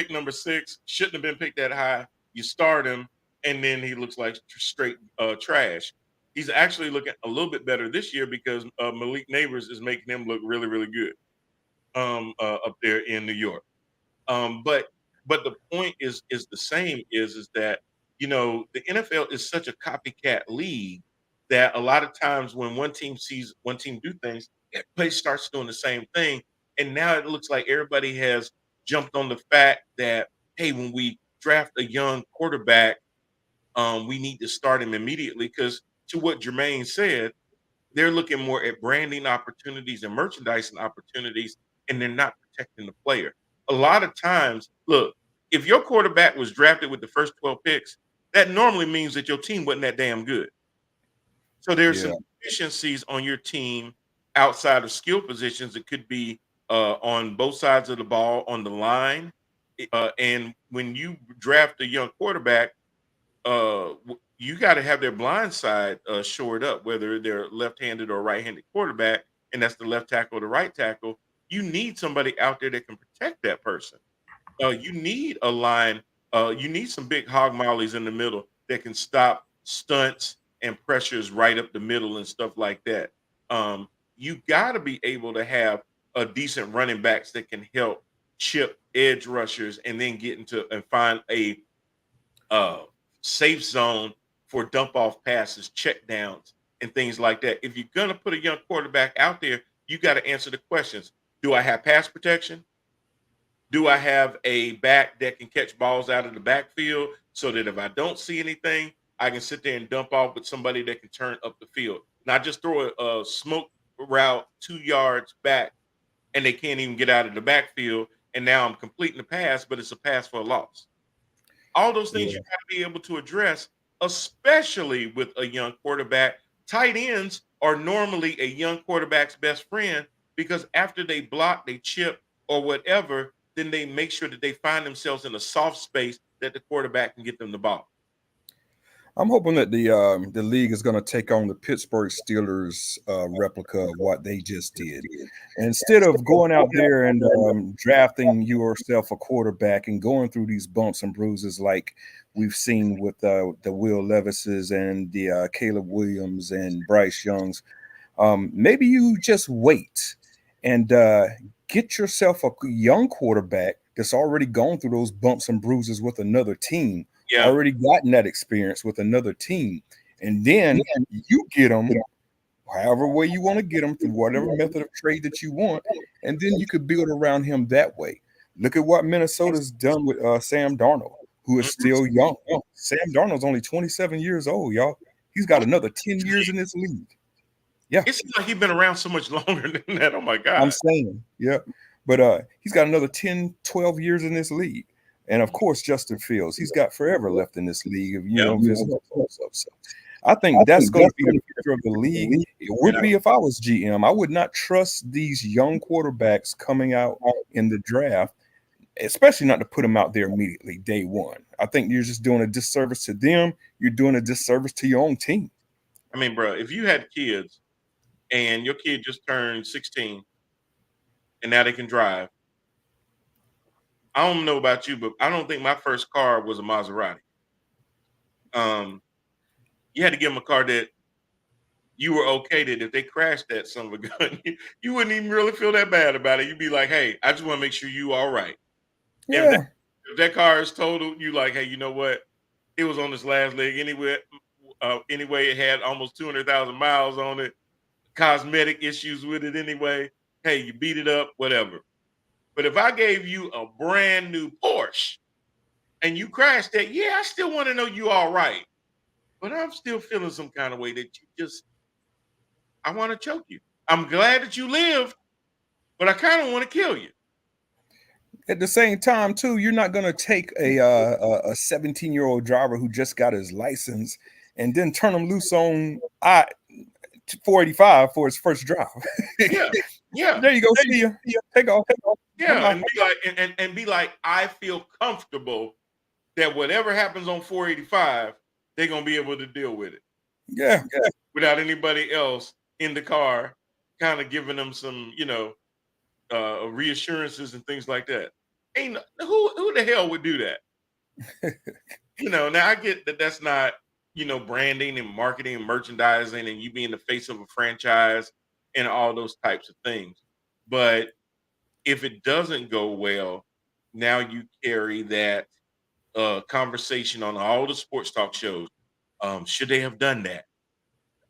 number 6, shouldn't have been picked that high. You start him, and then he looks like straight trash. He's actually looking a little bit better this year because Malik Neighbors is making him look really, really good up there in New York. But the point is the same is that, the NFL is such a copycat league that a lot of times when one team sees one team do things, everybody starts doing the same thing. And now it looks like everybody has jumped on the fact that, hey, when we draft a young quarterback, we need to start him immediately because to what Jermaine said, they're looking more at branding opportunities and merchandising opportunities, and they're not protecting the player. A lot of times, look, if your quarterback was drafted with the first 12 picks, that normally means that your team wasn't that damn good. So there's some deficiencies on your team outside of skill positions. It could be on both sides of the ball, on the line. And when you draft a young quarterback, you got to have their blind side shored up, whether they're left-handed or right-handed quarterback, and that's the left tackle or the right tackle. You need somebody out there that can protect that person. You need a line. You need some big hog mollies in the middle that can stop stunts and pressures right up the middle and stuff like that. You got to be able to have a decent running backs that can help chip edge rushers and then get into and find a safe zone for dump off passes, check downs, and things like that. If you're going to put a young quarterback out there, you got to answer the questions. Do I have pass protection? Do I have a back that can catch balls out of the backfield so that if I don't see anything, I can sit there and dump off with somebody that can turn up the field, not just throw a smoke route 2 yards back and they can't even get out of the backfield. And now I'm completing the pass, but it's a pass for a loss. All those things you got to be able to address, especially with a young quarterback. Tight ends are normally a young quarterback's best friend because after they block, they chip, or whatever, then they make sure that they find themselves in a soft space that the quarterback can get them the ball. I'm hoping that the league is going to take on the Pittsburgh Steelers replica of what they just did. Instead of going out there and drafting yourself a quarterback and going through these bumps and bruises like we've seen with the Will Levises and the Caleb Williams and Bryce Youngs, maybe you just wait and get yourself a young quarterback that's already gone through those bumps and bruises with another team. Yeah. Already gotten that experience with another team, and then you get them however way you want to get them through whatever method of trade that you want, and then you could build around him that way. Look at what Minnesota's done with Sam Darnold, who is still young. Sam Darnold's only 27 years old, y'all. He's got another 10 years in this league. Yeah, it seems like he's been around so much longer than that. Oh my God, I'm saying, yeah, but he's got another 10, 12 years in this league. And of course, Justin Fields, he's got forever left in this league. If you know, so I think that's going to be the future of the league. It would be if I was GM. I would not trust these young quarterbacks coming out in the draft, especially not to put them out there immediately day one. I think you're just doing a disservice to them. You're doing a disservice to your own team. I mean, bro, if you had kids and your kid just turned 16 and now they can drive, I don't know about you, but I don't think my first car was a Maserati. You had to give them a car that you were okay that if they crashed that son of a gun, you wouldn't even really feel that bad about it. You'd be like, hey, I just want to make sure you all right. Yeah. If that car is totaled, you like, hey, you know what? It was on this last leg anyway. Anyway, it had almost 200,000 miles on it, cosmetic issues with it anyway. Hey, you beat it up, whatever. But if I gave you a brand new Porsche and you crashed that, yeah, I still want to know you all right. But I'm still feeling some kind of way that you just, I want to choke you. I'm glad that you lived, but I kind of want to kill you. At the same time, too, you're not going to take a 17-year-old driver who just got his license and then turn him loose on I-485 for his first drive. Yeah. There you go. See ya. Take off. Yeah, and be like, and be like, I feel comfortable that whatever happens on 485, they're gonna be able to deal with it. Yeah. Without anybody else in the car, kind of giving them some, reassurances and things like that. Ain't who the hell would do that? Now I get that that's not, branding and marketing and merchandising and you being the face of a franchise and all those types of things. But if it doesn't go well, now you carry that conversation on all the sports talk shows. Should they have done that?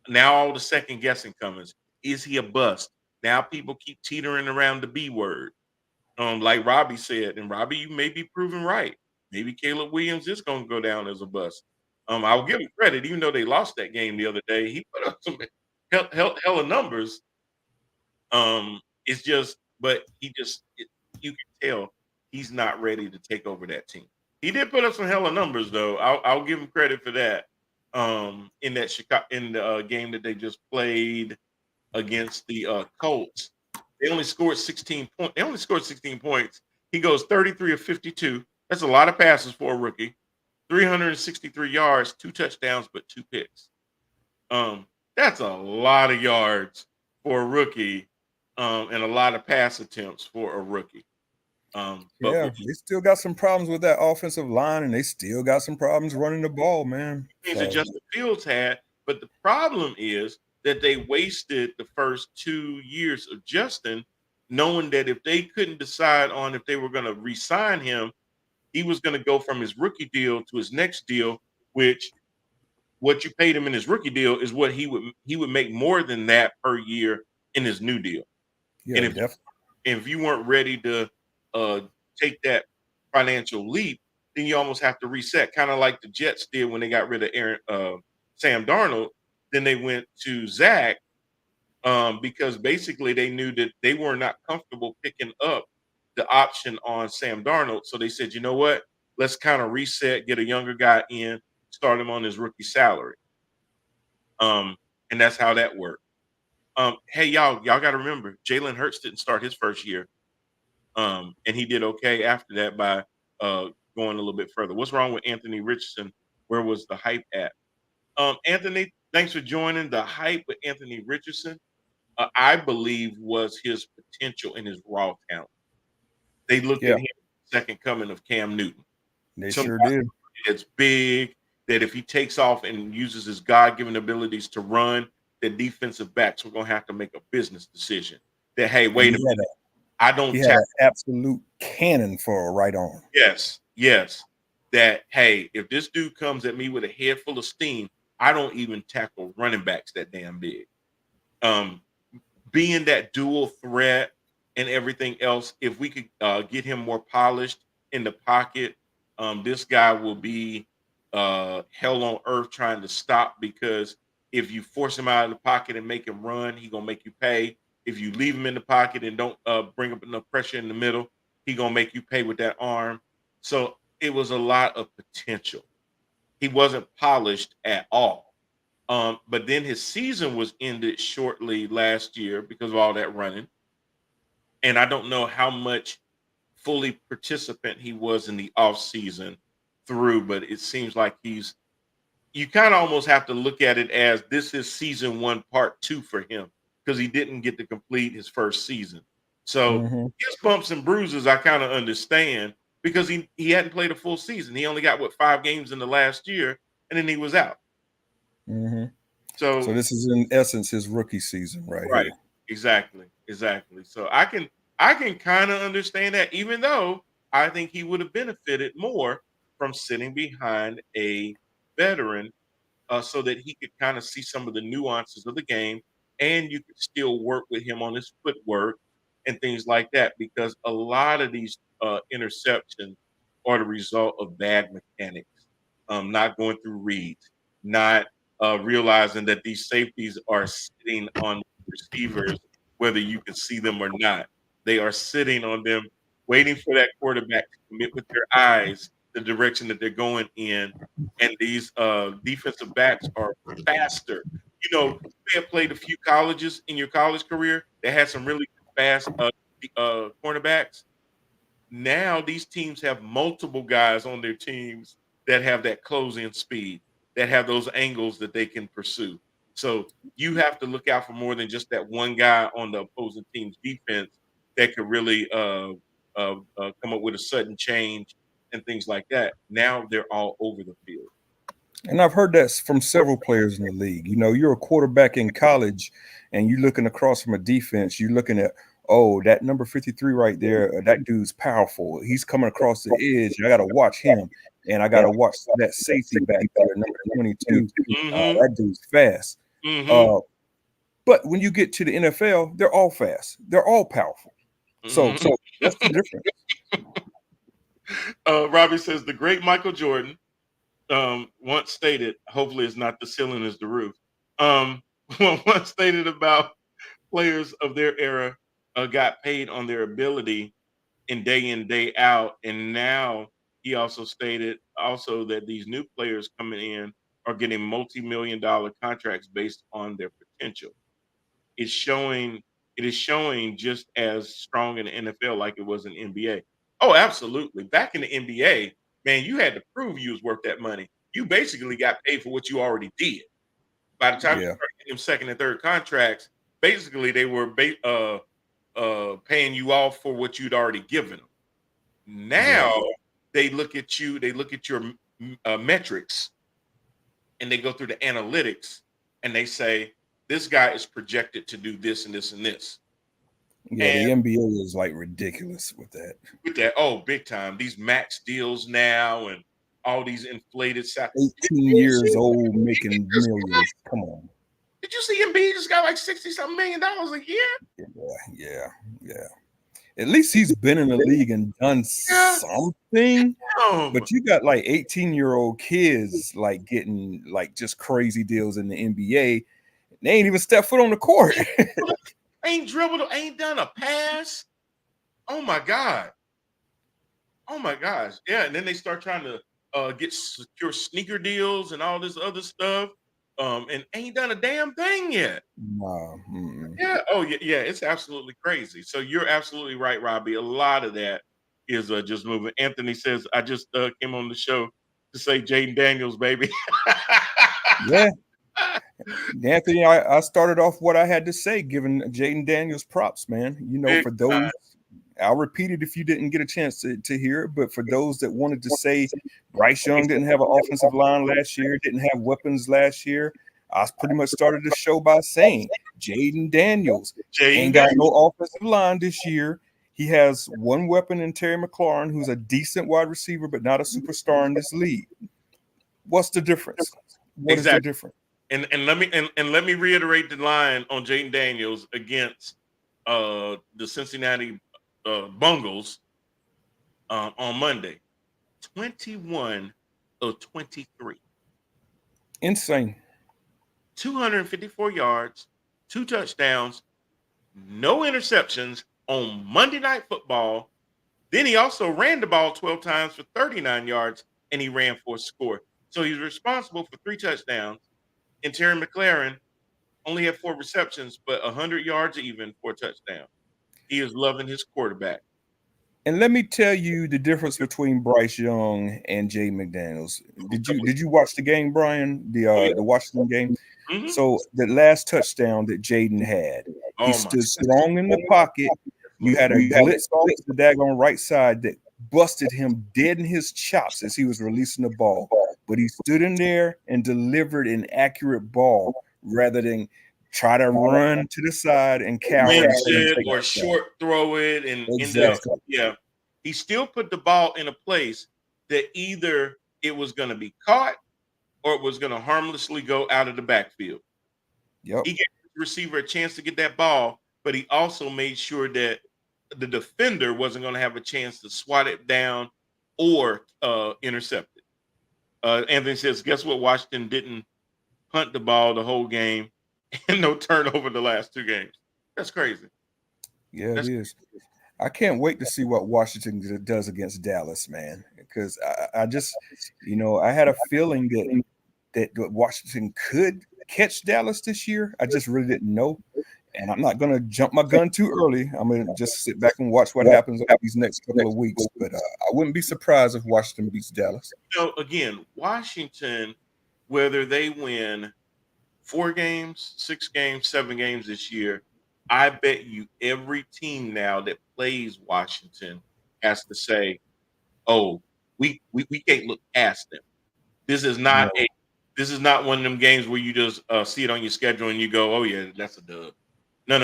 Now all the second guessing comes. Is he a bust? Now people keep teetering around the B word. Like Robbie said, and Robbie, you may be proven right. Maybe Caleb Williams is going to go down as a bust. I'll give him credit, even though they lost that game the other day. He put up some hella numbers. It's just, but you can tell he's not ready to take over that team. He did put up some hella numbers, though. I'll give him credit for that. In the game that they just played against the Colts, they only scored 16 points. They only scored 16 points. He goes 33 of 52. That's a lot of passes for a rookie. 363 yards, 2 touchdowns, but 2 picks. That's a lot of yards for a rookie, and a lot of pass attempts for a rookie. They still got some problems with that offensive line, and they still got some problems running the ball, man. Things that Justin Fields had, but the problem is that they wasted the first 2 years of Justin, knowing that if they couldn't decide on if they were going to re-sign him, he was going to go from his rookie deal to his next deal, which what you paid him in his rookie deal is what he would make more than that per year in his new deal. Yeah, and if you weren't ready to take that financial leap, then you almost have to reset, kind of like the Jets did when they got rid of Sam Darnold. Then they went to Zach because basically they knew that they were not comfortable picking up the option on Sam Darnold. So they said, you know what? Let's kind of reset, get a younger guy in, start him on his rookie salary. And that's how that worked. Hey, y'all got to remember, Jalen Hurts didn't start his first year. And he did okay after that by going a little bit further. What's wrong with Anthony Richardson? Where was the hype at? Anthony, thanks for joining. The hype with Anthony Richardson, I believe, was his potential and his raw talent. They looked at him second coming of Cam Newton. They sure did. It's big that if he takes off and uses his God-given abilities to run, the defensive backs, we're going to have to make a business decision that, hey, wait a minute. I don't have an absolute cannon for a right arm. Yes. That, hey, if this dude comes at me with a head full of steam, I don't even tackle running backs that damn big. Being that dual threat and everything else, if we could get him more polished in the pocket, this guy will be hell on earth trying to stop, because if you force him out of the pocket and make him run, he's going to make you pay. If you leave him in the pocket and don't bring up enough pressure in the middle, he's going to make you pay with that arm. So it was a lot of potential. He wasn't polished at all. But then his season was ended shortly last year because of all that running. And I don't know how much fully participant he was in the offseason through, but it seems like you kind of almost have to look at it as this is season 1, part 2 for him, because he didn't get to complete his first season. So his bumps and bruises, I kind of understand, because he hadn't played a full season. He only got 5 games in the last year, and then he was out. So this is in essence his rookie season, right? Right. Here. Exactly. So I can kind of understand that, even though I think he would have benefited more from sitting behind a veteran, so that he could kind of see some of the nuances of the game, and you could still work with him on his footwork and things like that, because a lot of these interceptions are the result of bad mechanics, not going through reads, not realizing that these safeties are sitting on receivers, whether you can see them or not. They are sitting on them, waiting for that quarterback to commit with their eyes the direction that they're going in. And these defensive backs are faster. You know, you may have played a few colleges in your college career that had some really fast cornerbacks. Now these teams have multiple guys on their teams that have that close-in speed, that have those angles that they can pursue. So you have to look out for more than just that one guy on the opposing team's defense that could really come up with a sudden change and things like that. Now they're all over the field. And I've heard that from several players in the league. You know, you're a quarterback in college and you're looking across from a defense, you're looking at, oh, that number 53 right there, that dude's powerful. He's coming across the edge. I got to watch him. And I got to watch that safety back there, number 22. That dude's fast. But when you get to the NFL, they're all fast. They're all powerful. So that's the difference. Robbie says, the great Michael Jordan once stated, hopefully it's not the ceiling, it's the roof, once stated about players of their era got paid on their ability in, day out. And now he also stated that these new players coming in are getting multi-million-dollar contracts based on their potential. It is showing just as strong in the NFL like it was in the NBA. Oh, absolutely. Back in the NBA, man, you had to prove you was worth that money. You basically got paid for what you already did. By the time you started getting them second and third contracts, basically they were paying you off for what you'd already given them. Now they look at you, they look at your metrics, and they go through the analytics, and they say, this guy is projected to do this and this and this. Yeah, and the NBA is like ridiculous with that. Oh, big time. These max deals now and all these inflated salaries. 18 years old making millions. Come on. Did you see Embiid just got like $60-something million a year? Yeah. At least he's been in the league and done Yeah. something. Damn. But you got like 18-year-old kids like getting like just crazy deals in the NBA. They ain't even stepped foot on the court. Ain't dribbled, ain't done a pass. Oh my God. Oh my gosh. Yeah. And then they start trying to get secure sneaker deals and all this other stuff. And ain't done a damn thing yet. Nah, Yeah. Oh, yeah. Yeah. It's absolutely crazy. So you're absolutely right, Robbie. A lot of that is just moving. Anthony says, I just came on the show to say Jaden Daniels, baby. yeah. Anthony, I started off what I had to say, giving Jaden Daniels props, man. You know, for those, I'll repeat it if you didn't get a chance to hear it, but for those that wanted to say Bryce Young didn't have an offensive line last year, didn't have weapons last year, I pretty much started the show by saying Jaden Daniels ain't got no offensive line this year. He has one weapon in Terry McLaurin, who's a decent wide receiver, but not a superstar in this league. What's the difference? What is the difference? And let me reiterate the line on Jaden Daniels against the Cincinnati Bungles on Monday. 21 of 23. Insane. 254 yards, 2 touchdowns, no interceptions on Monday Night Football. Then he also ran the ball 12 times for 39 yards, and he ran for a score. So he's responsible for 3 touchdowns. And Terry McLaurin only had 4 receptions, but 100 yards even for a touchdown. He is loving his quarterback. And let me tell you the difference between Bryce Young and Jay McDaniels. Did you watch the game, Brian? The Washington game? Mm-hmm. So the last touchdown that Jaden had, he stood strong in the pocket. You had a blitz to the daggone right side that busted him dead in his chops as he was releasing the ball. But he stood in there and delivered an accurate ball rather than try to run to the side and cower or short throw it and exactly. He still put the ball in a place that either it was going to be caught or it was going to harmlessly go out of the backfield. Yep. He gave the receiver a chance to get that ball, but he also made sure that the defender wasn't going to have a chance to swat it down or intercept it. Anthony says, guess what? Washington didn't punt the ball the whole game and no turnover the last 2 games. That's crazy. Yeah, it is. I can't wait to see what Washington does against Dallas, man, because I just, I had a feeling that Washington could catch Dallas this year. I just really didn't know. And I'm not going to jump my gun too early. I'm going to just sit back and watch what happens over these next couple of weeks. But I wouldn't be surprised if Washington beats Dallas. Again, Washington, whether they win 4 games, 6 games, 7 games this year, I bet you every team now that plays Washington has to say, "Oh, we can't look past them. This is not this is not one of them games where you just see it on your schedule and you go, oh yeah, that's a dub." No.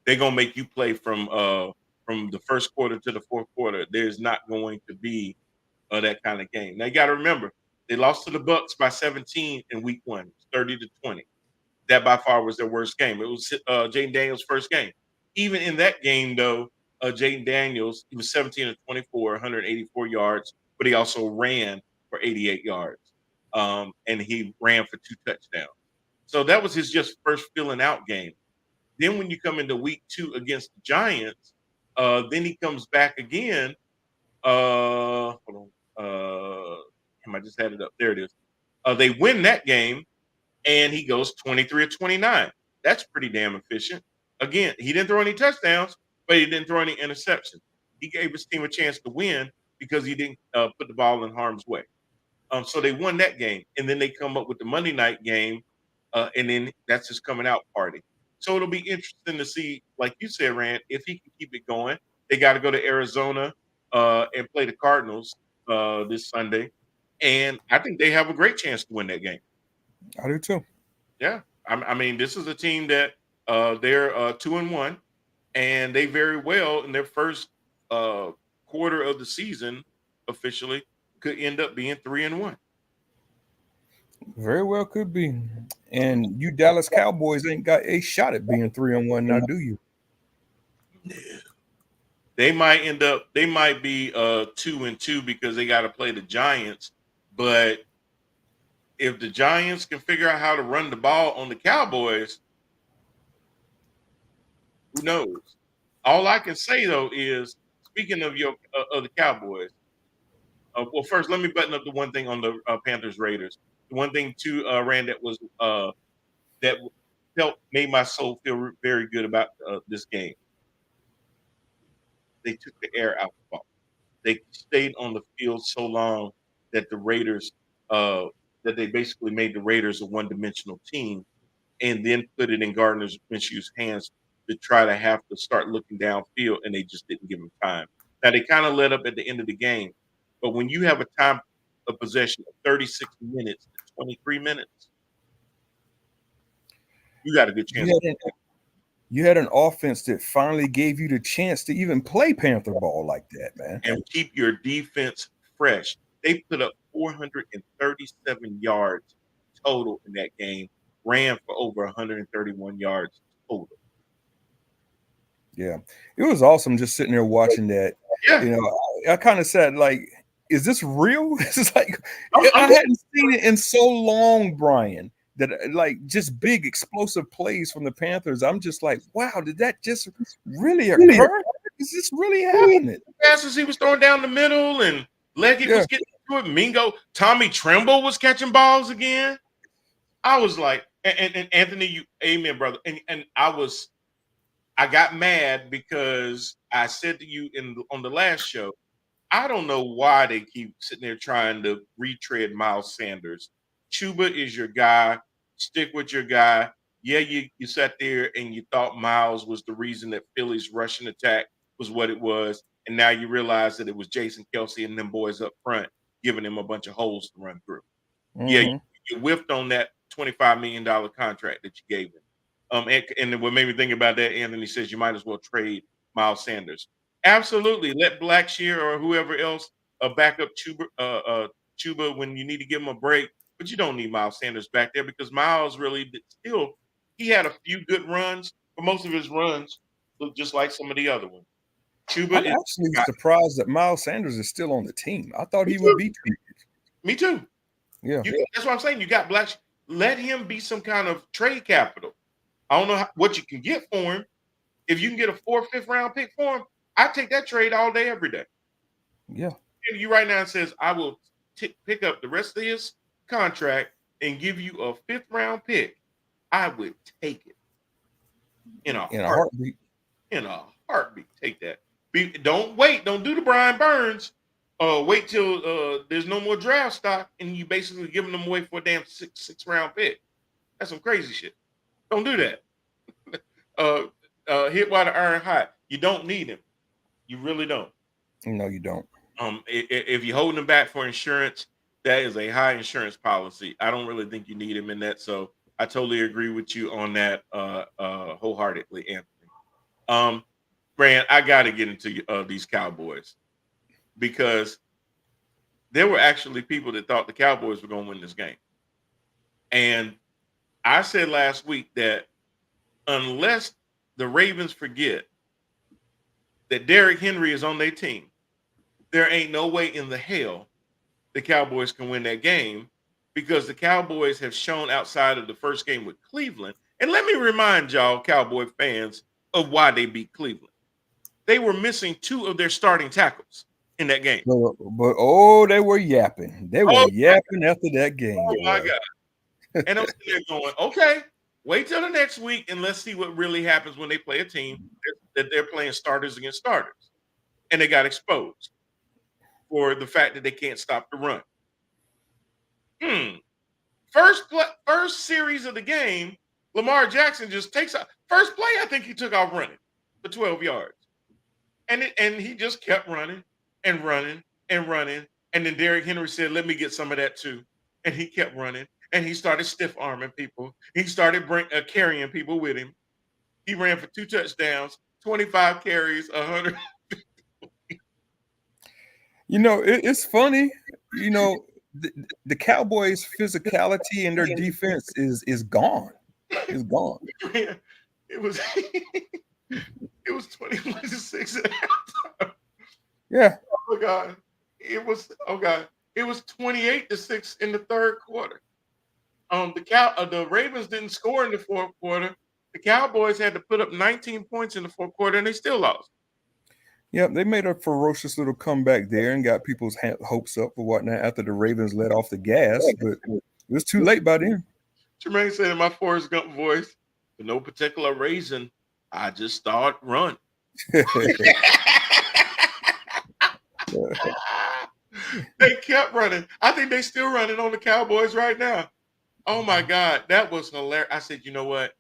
They're gonna make you play from the first quarter to the fourth quarter. There's not going to be that kind of game. Now you got to remember, they lost to the Bucks by 17 in week 1, 30-20. That by far was their worst game. It was Jaden Daniels' first game. Even in that game, though, Jaden Daniels, he was 17 of 24, 184 yards, but he also ran for 88 yards. And he ran for 2 touchdowns. So that was his just first filling out game. Then when you come into week 2 against the Giants, then he comes back again. Hold on. I just had it up. There it is. They win that game. And he goes 23 of 29. That's pretty damn efficient. Again, he didn't throw any touchdowns, but he didn't throw any interceptions. He gave his team a chance to win because he didn't put the ball in harm's way. So they won that game. And then they come up with the Monday night game, and then that's his coming out party. So it'll be interesting to see, like you said, Rand, if he can keep it going. They got to go to Arizona and play the Cardinals this Sunday. And I think they have a great chance to win that game. I do too. Yeah, I mean, this is a team that they're 2-1, and they very well in their first quarter of the season officially could end up being 3-1. Very well could be. And you Dallas Cowboys ain't got a shot at being 3-1 now, do you? They might be 2-2 because they got to play the Giants. But if the Giants can figure out how to run the ball on the Cowboys, who knows? All I can say though is, speaking of the Cowboys, well, first let me button up the one thing on the Panthers Raiders. The one thing too, Rand, that made my soul feel very good about this game. They took the air out the ball. They stayed on the field so long that the Raiders, that they basically made the Raiders a one-dimensional team, and then put it in Gardner Minshew's hands to try to have to start looking downfield, and they just didn't give him time. Now they kind of let up at the end of the game, but when you have a time of possession of 36 minutes to 23 minutes, you got a good chance. You had an offense that finally gave you the chance to even play Panther ball like that, man. And keep your defense fresh. They put up 437 yards total in that game, ran for over 131 yards total. Yeah, it was awesome just sitting there watching that. Yeah. You know, I kind of said, like, is this real? It's like I hadn't seen it in so long, Brian, that like just big explosive plays from the Panthers. I'm just like, wow, did that just really occur? Is this really happening? Passes he was throwing down the middle, and Leggett was getting to it. Mingo, Tommy Tremble was catching balls again. I was like, and Anthony, you, amen, brother. And I got mad because I said to you on the last show, I don't know why they keep sitting there trying to retread Miles Sanders. Chuba is your guy. Stick with your guy. Yeah, you sat there and you thought Miles was the reason that Philly's rushing attack was what it was. And now you realize that it was Jason Kelce and them boys up front giving him a bunch of holes to run through. Mm-hmm. Yeah, you whiffed on that $25 million contract that you gave him. And what made me think about that, Anthony says you might as well trade Miles Sanders. Absolutely. Let Blackshear or whoever else back up Chuba when you need to give him a break. But you don't need Miles Sanders back there because Miles really he had a few good runs, but most of his runs look just like some of the other ones. I'm actually surprised that Miles Sanders is still on the team. I thought he would be treated. Me too. Yeah. That's what I'm saying. You got Blackshear. Let him be some kind of trade capital. I don't know what you can get for him. If you can get a 4th or 5th round pick for him, I take that trade all day, every day. Yeah. If you right now says I will pick up the rest of his contract and give you a 5th round pick, I would take it in a heartbeat. In a heartbeat, take that. Don't wait. Don't do the Brian Burns. Wait till there's no more draft stock and you basically giving them away for a damn 6th round pick. That's some crazy shit. Don't do that. Hit while the iron hot. You don't need him. You really don't. No, you don't. If you're holding him back for insurance, that is a high insurance policy. I don't really think you need him in that. So I totally agree with you on that wholeheartedly, Anthony. Brand, I got to get into these Cowboys because there were actually people that thought the Cowboys were going to win this game. And I said last week that unless the Ravens forget that Derrick Henry is on their team, there ain't no way in the hell the Cowboys can win that game because the Cowboys have shown outside of the first game with Cleveland. And let me remind y'all, Cowboy fans, of why they beat Cleveland. They were missing 2 of their starting tackles in that game. But they were yapping. They were yapping after that game. Oh, my God. And I'm sitting there going, okay, wait till the next week and let's see what really happens when they play a team that they're playing starters against starters. And they got exposed for the fact that they can't stop the run. First series of the game, Lamar Jackson just takes out. First play, I think he took off running for 12 yards. And he just kept running and running and running. And then Derrick Henry said, let me get some of that too. And he kept running. And he started stiff arming people. He started carrying people with him. He ran for 2 touchdowns, 25 carries, 100. You know, it's funny. You know, the Cowboys' physicality and their defense is gone. It's gone. It was It was 21-6. Yeah. Oh my God. It was 28-6 in the third quarter. The Ravens didn't score in the fourth quarter. The Cowboys had to put up 19 points in the fourth quarter, and they still lost. Yep, they made a ferocious little comeback there and got people's hopes up for whatnot after the Ravens let off the gas, but it was too late by then. Jermaine said in my Forrest Gump voice, for no particular reason, I just start run. They kept running. I think they still running on the Cowboys right now. Oh my God, that was hilarious. I said, you know what?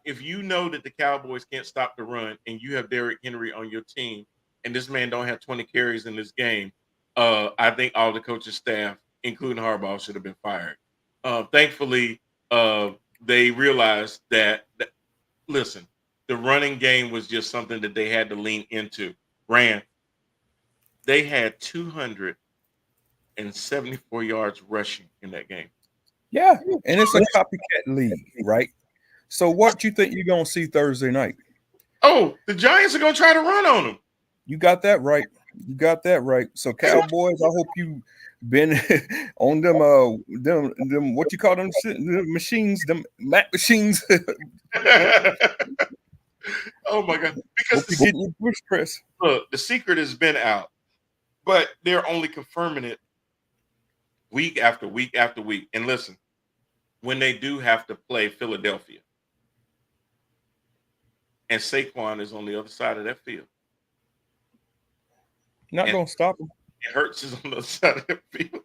If you know that the Cowboys can't stop the run and you have Derrick Henry on your team and this man don't have 20 carries in this game, I think all the coaching staff, including Harbaugh, should have been fired. Thankfully, they realized that, listen, the running game was just something that they had to lean into. They had 274 yards rushing in that game. Yeah, and it's a copycat league, right? So what you think you're going to see Thursday night? Oh, the Giants are going to try to run on them. You got that right. You got that right. So Cowboys, I hope you been on them what you call them machines, them Mac machines. Oh my God! Because the secret has been out, but they're only confirming it week after week after week. And listen, when they do have to play Philadelphia, and Saquon is on the other side of that field, not gonna stop him. It hurts is on the other side of that field.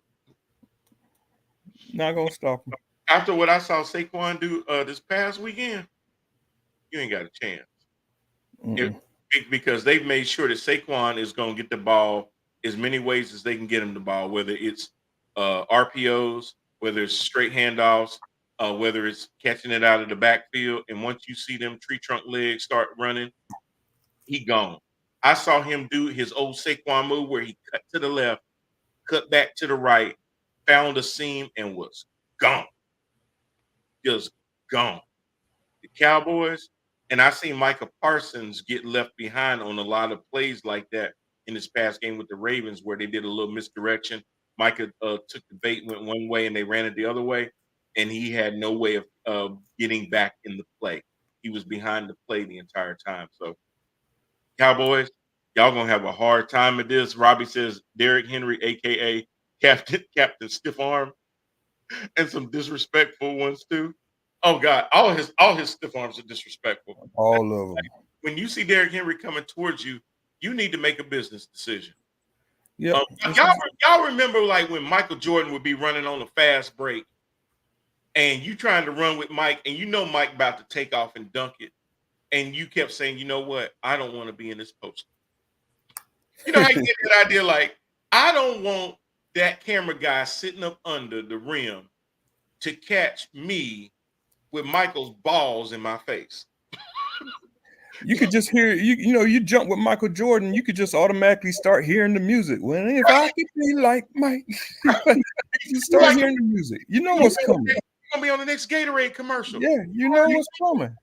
Not gonna stop him. After what I saw Saquon do this past weekend, you ain't got a chance. Because they've made sure that Saquon is going to get the ball as many ways as they can get him the ball, whether it's RPOs, whether it's straight handoffs, whether it's catching it out of the backfield. And once you see them tree trunk legs start running, he gone. I saw him do his old Saquon move where he cut to the left, cut back to the right, found a seam, and was gone. Just gone. The Cowboys, and I seen Micah Parsons get left behind on a lot of plays like that in this past game with the Ravens where they did a little misdirection. Micah took the bait, went one way, and they ran it the other way, and he had no way of getting back in the play. He was behind the play the entire time. So, Cowboys, y'all going to have a hard time at this. Robbie says Derrick Henry, a.k.a. Captain Stiff Arm, and some disrespectful ones too. Oh God, all his stiff arms are disrespectful. All of them. When you see Derrick Henry coming towards you, you need to make a business decision. Yeah. Y'all remember like when Michael Jordan would be running on a fast break, and you trying to run with Mike, and you know Mike about to take off and dunk it, and you kept saying, you know what, I don't want to be in this post. You know how you get that idea, like I don't want that camera guy sitting up under the rim to catch me with Michael's balls in my face. You could just hear you jump with Michael Jordan, you could just automatically start hearing the music. Well, if I could be like Mike, you start hearing the music. You know what's coming. You're gonna be on the next Gatorade commercial. Yeah, you know what's coming.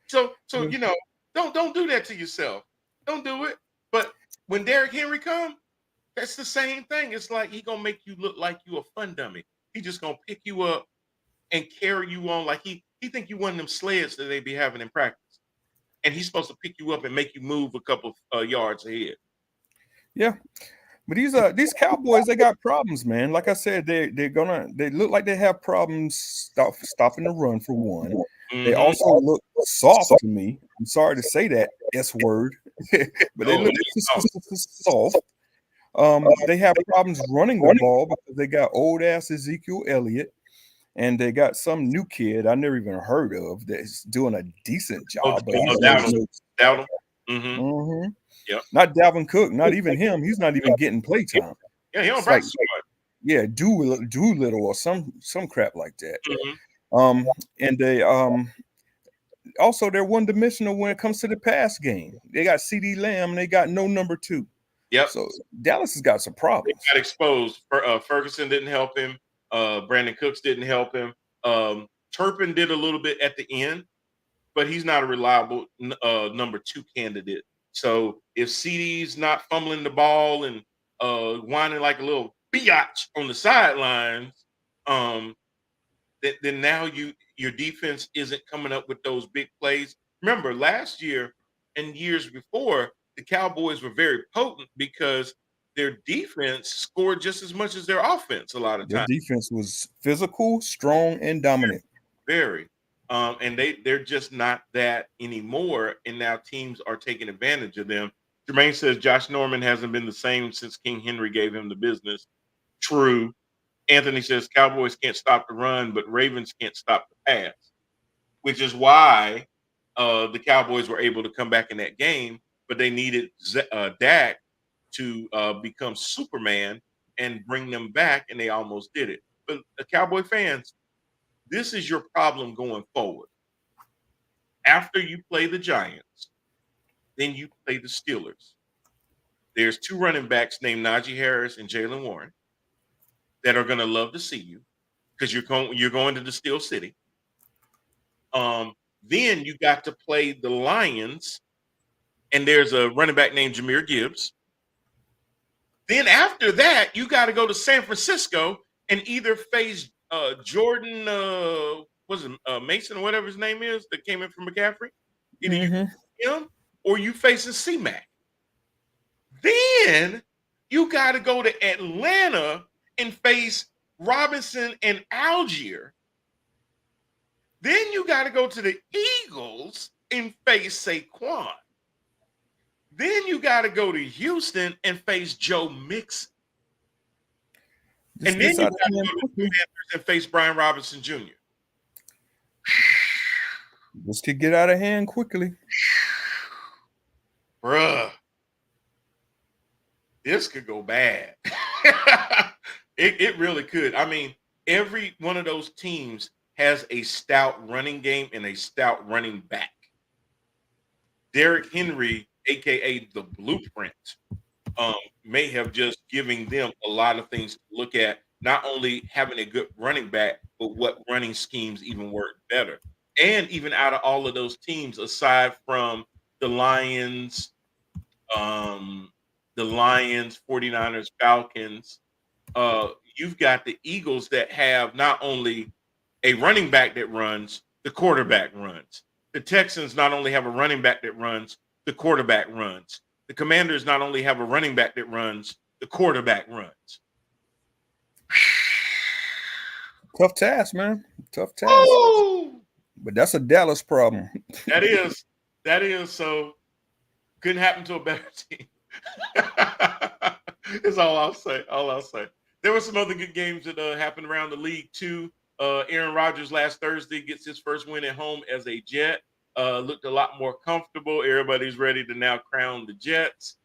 So you know, don't do that to yourself. Don't do it. But when Derrick Henry come, that's the same thing. It's like he gonna make you look like you a fun dummy. He just gonna pick you up and carry you on like he think you one of them sleds that they be having in practice. And he's supposed to pick you up and make you move a couple yards ahead. Yeah. But these Cowboys, they got problems, man. Like I said, they look like they have problems stopping the run for one. Mm-hmm. They also look soft to me. I'm sorry to say that S word, but they look soft. They have problems running the ball because they got old ass Ezekiel Elliott. And they got some new kid I never even heard of that's doing a decent job. Dalvin. Mm-hmm. Yep. Not Dalvin Cook, not even him. He's not even getting play time. Yeah, he don't practice. Yeah, Doolittle or some crap like that. Mm-hmm. And they also they're one dimensional when it comes to the pass game. They got CeeDee Lamb and they got no number 2. Yep. So Dallas has got some problems. He got exposed. Ferguson didn't help him. Brandon Cooks didn't help him. Turpin did a little bit at the end, but he's not a reliable number 2 candidate. So if CD's not fumbling the ball and whining like a little biatch on the sidelines, then now your defense isn't coming up with those big plays. Remember, last year and years before, the Cowboys were very potent because their defense scored just as much as their offense a lot of Their times. defense was physical, strong, and dominant. Very. And they're just not that anymore. And now teams are taking advantage of them. Jermaine says Josh Norman hasn't been the same since King Henry gave him the business. True. Anthony says Cowboys can't stop the run, but Ravens can't stop the pass, which is why the Cowboys were able to come back in that game, but they needed Dak to become Superman and bring them back, and they almost did it. But Cowboy fans, this is your problem going forward. After you play the Giants, then you play the Steelers. There's 2 running backs named Najee Harris and Jaylen Warren that are going to love to see you because you're going to the Steel City. Then you got to play the Lions, and there's a running back named Jahmyr Gibbs. Then after that, you got to go to San Francisco and either face Jordan, Mason or whatever his name is that came in from McCaffrey. Either you him or you facing C-Mac. Then you got to go to Atlanta and face Robinson and Algier. Then you got to go to the Eagles and face Saquon. Then you got to go to Houston and face Joe Mixon. And then you got to go to the Panthers and face Brian Robinson Jr. This could get out of hand quickly. Bruh. This could go bad. It really could. I mean, every one of those teams has a stout running game and a stout running back. Derrick Henry, a.k.a. the blueprint, may have just given them a lot of things to look at, not only having a good running back, but what running schemes even work better. And even out of all of those teams, aside from the Lions, 49ers, Falcons, you've got the Eagles that have not only a running back that runs, the quarterback runs. The Texans not only have a running back that runs, the quarterback runs. The Commanders not only have a running back that runs, the quarterback runs. Tough task, man. Tough task. Ooh! But that's a Dallas problem. That is. So couldn't happen to a better team. That's all I'll say. There were some other good games that happened around the league too. Aaron Rodgers last Thursday gets his first win at home as a Jet. Looked a lot more comfortable. Everybody's ready to now crown the Jets.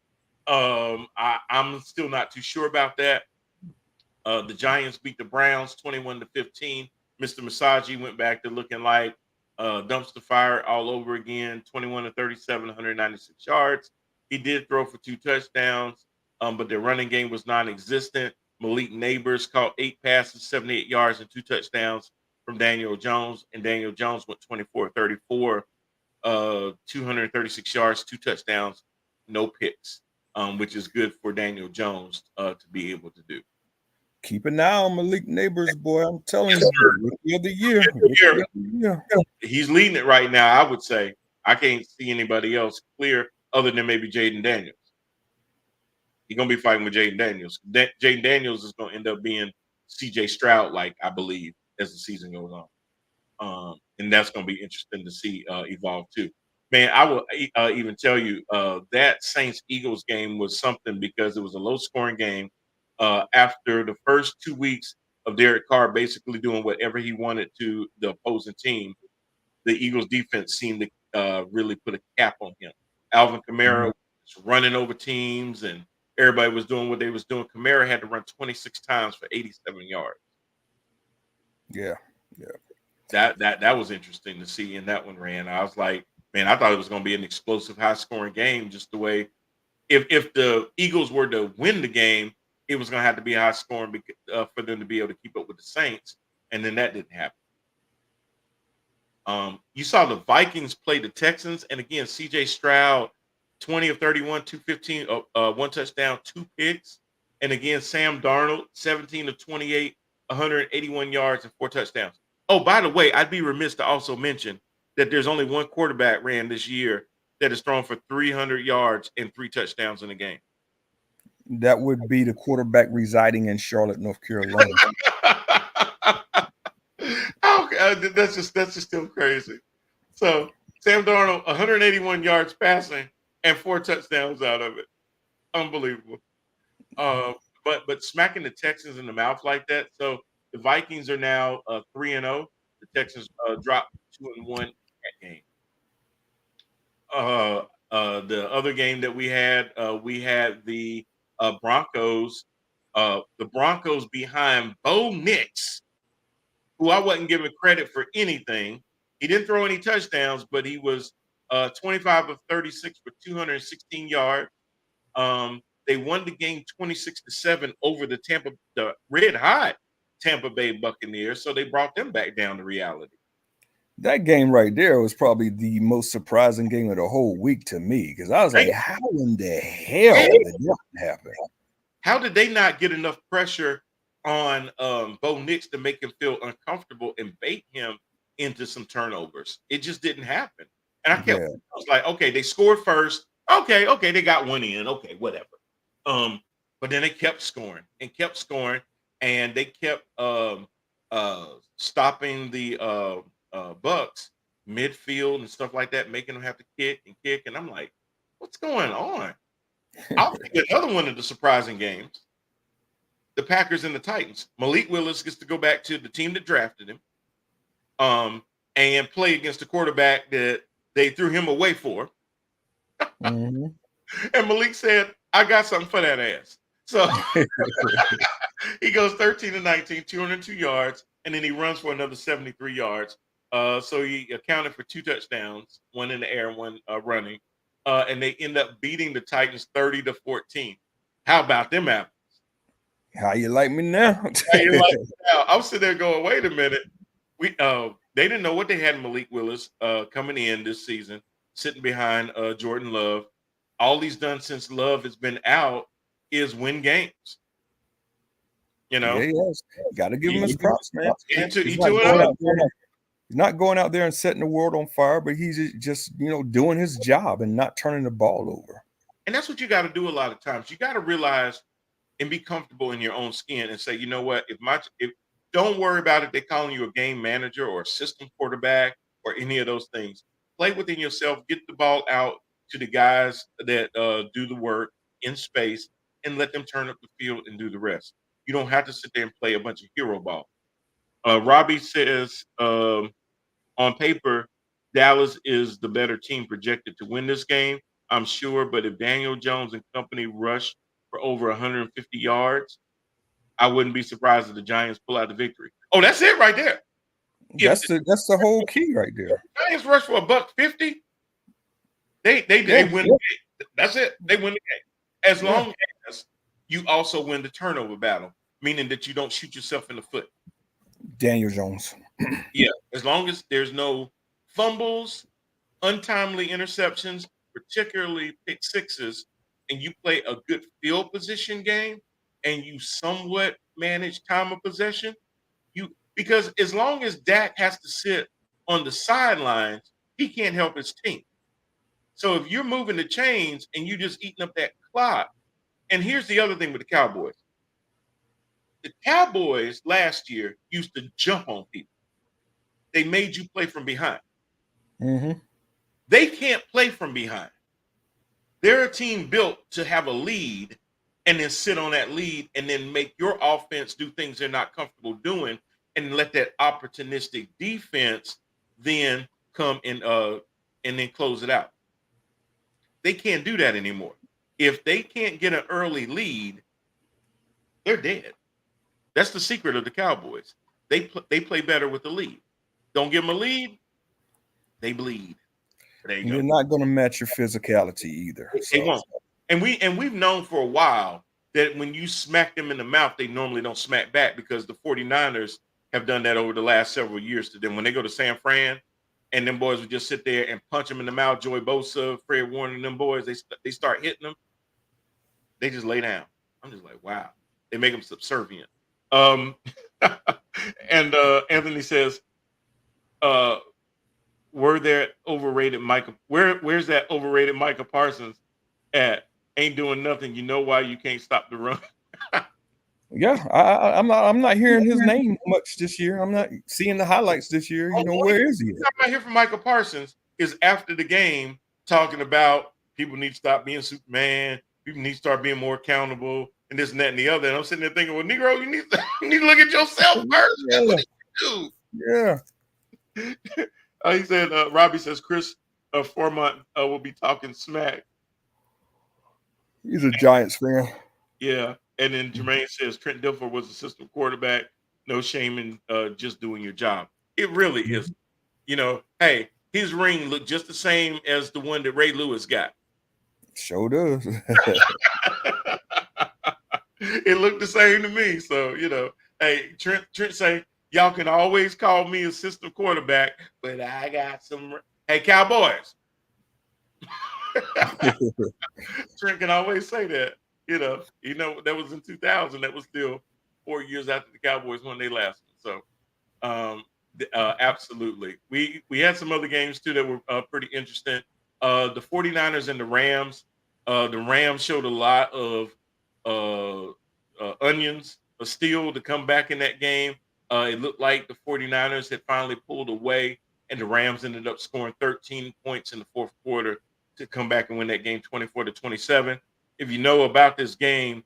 I'm still not too sure about that. The Giants beat the Browns 21-15. Mr. Masagi went back to looking like dumpster fire all over again. 21-37, 196 yards. He did throw for 2 touchdowns, but their running game was non-existent. Malik Neighbors caught 8 passes, 78 yards, and 2 touchdowns from Daniel Jones. And Daniel Jones went 24-34, 236 yards, 2 touchdowns, no picks, which is good for Daniel Jones to be able to do. Keep an eye on Malik Neighbors, boy. I'm telling you, rookie of the year. He's leading it right now, I would say. I can't see anybody else clear other than maybe Jaden Daniels. He's going to be fighting with Jaden Daniels. Jaden Daniels is going to end up being C.J. Stroud, like I believe, as the season goes on. And that's going to be interesting to see evolve too. Man, I will even tell you that Saints-Eagles game was something because it was a low-scoring game. After the first 2 weeks of Derek Carr basically doing whatever he wanted to the opposing team, the Eagles defense seemed to really put a cap on him. Alvin Kamara was running over teams and everybody was doing what they was doing. Kamara had to run 26 times for 87 yards. Yeah. That was interesting to see. And that one ran. I was like, man, I thought it was going to be an explosive, high-scoring game. Just the way, if the Eagles were to win the game, it was going to have to be high-scoring for them to be able to keep up with the Saints. And then that didn't happen. You saw the Vikings play the Texans, and again, C.J. Stroud, 20 of 31, 215, one touchdown, 2 picks. And again, Sam Darnold, 17 of 28, 181 yards and 4 touchdowns. Oh, by the way, I'd be remiss to also mention that there's only one quarterback ran this year that has thrown for 300 yards and 3 touchdowns in a game. That would be the quarterback residing in Charlotte, North Carolina. Okay, that's just still crazy. So Sam Darnold, 181 yards passing and 4 touchdowns out of it. Unbelievable. But smacking the Texans in the mouth like that. So the Vikings are now 3-0. The Texans dropped 2-1 that game. The other game that we had the Broncos. The Broncos behind Bo Nix, who I wasn't giving credit for anything. He didn't throw any touchdowns, but he was 25 of 36 for 216 yards. They won the game 26-7 over the red hot Tampa Bay Buccaneers, so they brought them back down to reality. That game right there was probably the most surprising game of the whole week to me, because I was like, how in the hell did that happen? How did they not get enough pressure on Bo Nix to make him feel uncomfortable and bait him into some turnovers? It just didn't happen. And I was like, okay, they scored first. Okay, they got one in. Okay, whatever. But then they kept scoring, and they kept stopping the Bucks midfield and stuff like that, making them have to kick. And I'm like, what's going on? I'll think another one of the surprising games. The Packers and the Titans. Malik Willis gets to go back to the team that drafted him, and play against the quarterback that they threw him away for. Mm-hmm. And Malik said, I got something for that ass. So he goes 13-19, 202 yards, and then he runs for another 73 yards. So he accounted for 2 touchdowns, one in the air and one running. And they end up beating the Titans 30-14. How about them apples? How you like me now? I'm sitting there going, wait a minute. They didn't know what they had in Malik Willis coming in this season, sitting behind Jordan Love. All he's done since Love has been out is win games. You know, got to give him his props, man. He's not going out there and setting the world on fire, but he's just doing his job and not turning the ball over. And that's what you got to do a lot of times. You got to realize and be comfortable in your own skin and say, you know what, if don't worry about it, they're calling you a game manager or a system quarterback or any of those things. Play within yourself, get the ball out to the guys that do the work in space, and let them turn up the field and do the rest. You don't have to sit there and play a bunch of hero ball. Robbie says, on paper, Dallas is the better team projected to win this game, I'm sure. But if Daniel Jones and company rush for over 150 yards, I wouldn't be surprised if the Giants pull out the victory. Oh, that's it right there. That's the whole key right there. Giants rush for $150. They win the game. That's it. They win the game. As long as you also win the turnover battle, meaning that you don't shoot yourself in the foot. Daniel Jones. Yeah, as long as there's no fumbles, untimely interceptions, particularly pick sixes, and you play a good field position game and you somewhat manage time of possession, because as long as Dak has to sit on the sidelines, he can't help his team. So if you're moving the chains and you're just eating up that clock, and here's the other thing with the Cowboys. The Cowboys last year used to jump on people. They made you play from behind. Mm-hmm. They can't play from behind. They're a team built to have a lead and then sit on that lead and then make your offense do things they're not comfortable doing and let that opportunistic defense then come in and then close it out. They can't do that anymore. If they can't get an early lead, they're dead. That's the secret of the Cowboys. They play better with the lead. Don't give them a lead, they bleed. You're not going to match your physicality either. They won't. And we've known for a while that when you smack them in the mouth, they normally don't smack back, because the 49ers have done that over the last several years to them. When they go to San Fran, and them boys would just sit there and punch him in the mouth. Joey Bosa, Fred Warner, and them boys, they start hitting them. They just lay down. I'm just like, wow. They make them subservient. And Anthony says, where's that overrated Micah Parsons at? Ain't doing nothing. You know why you can't stop the run? Yeah, I'm not hearing his name much this year. I'm not seeing the highlights this year. You know, where is he? I'm not here for Micah Parsons is after the game talking about people need to stop being Superman. People need to start being more accountable and this and that and the other. And I'm sitting there thinking, well, Negro, you need to look at yourself first. Yeah. That's what you do. Yeah. He said, Robbie says Chris Formont will be talking smack. He's a Giants fan. Yeah. And then Jermaine says Trent Dilfer was assistant quarterback. No shame in just doing your job. It really is. You know, hey, his ring looked just the same as the one that Ray Lewis got. Sure does. It looked the same to me. So, you know, hey, Trent say, y'all can always call me assistant quarterback, but I got some. Hey, Cowboys. Trent can always say that. You know, that was in 2000. That was still 4 years after the Cowboys won their last one. So, absolutely. We had some other games, too, that were pretty interesting. The 49ers and the Rams. The Rams showed a lot of onions of steel to come back in that game. It looked like the 49ers had finally pulled away, and the Rams ended up scoring 13 points in the fourth quarter to come back and win that game 24-27. If you know about this game,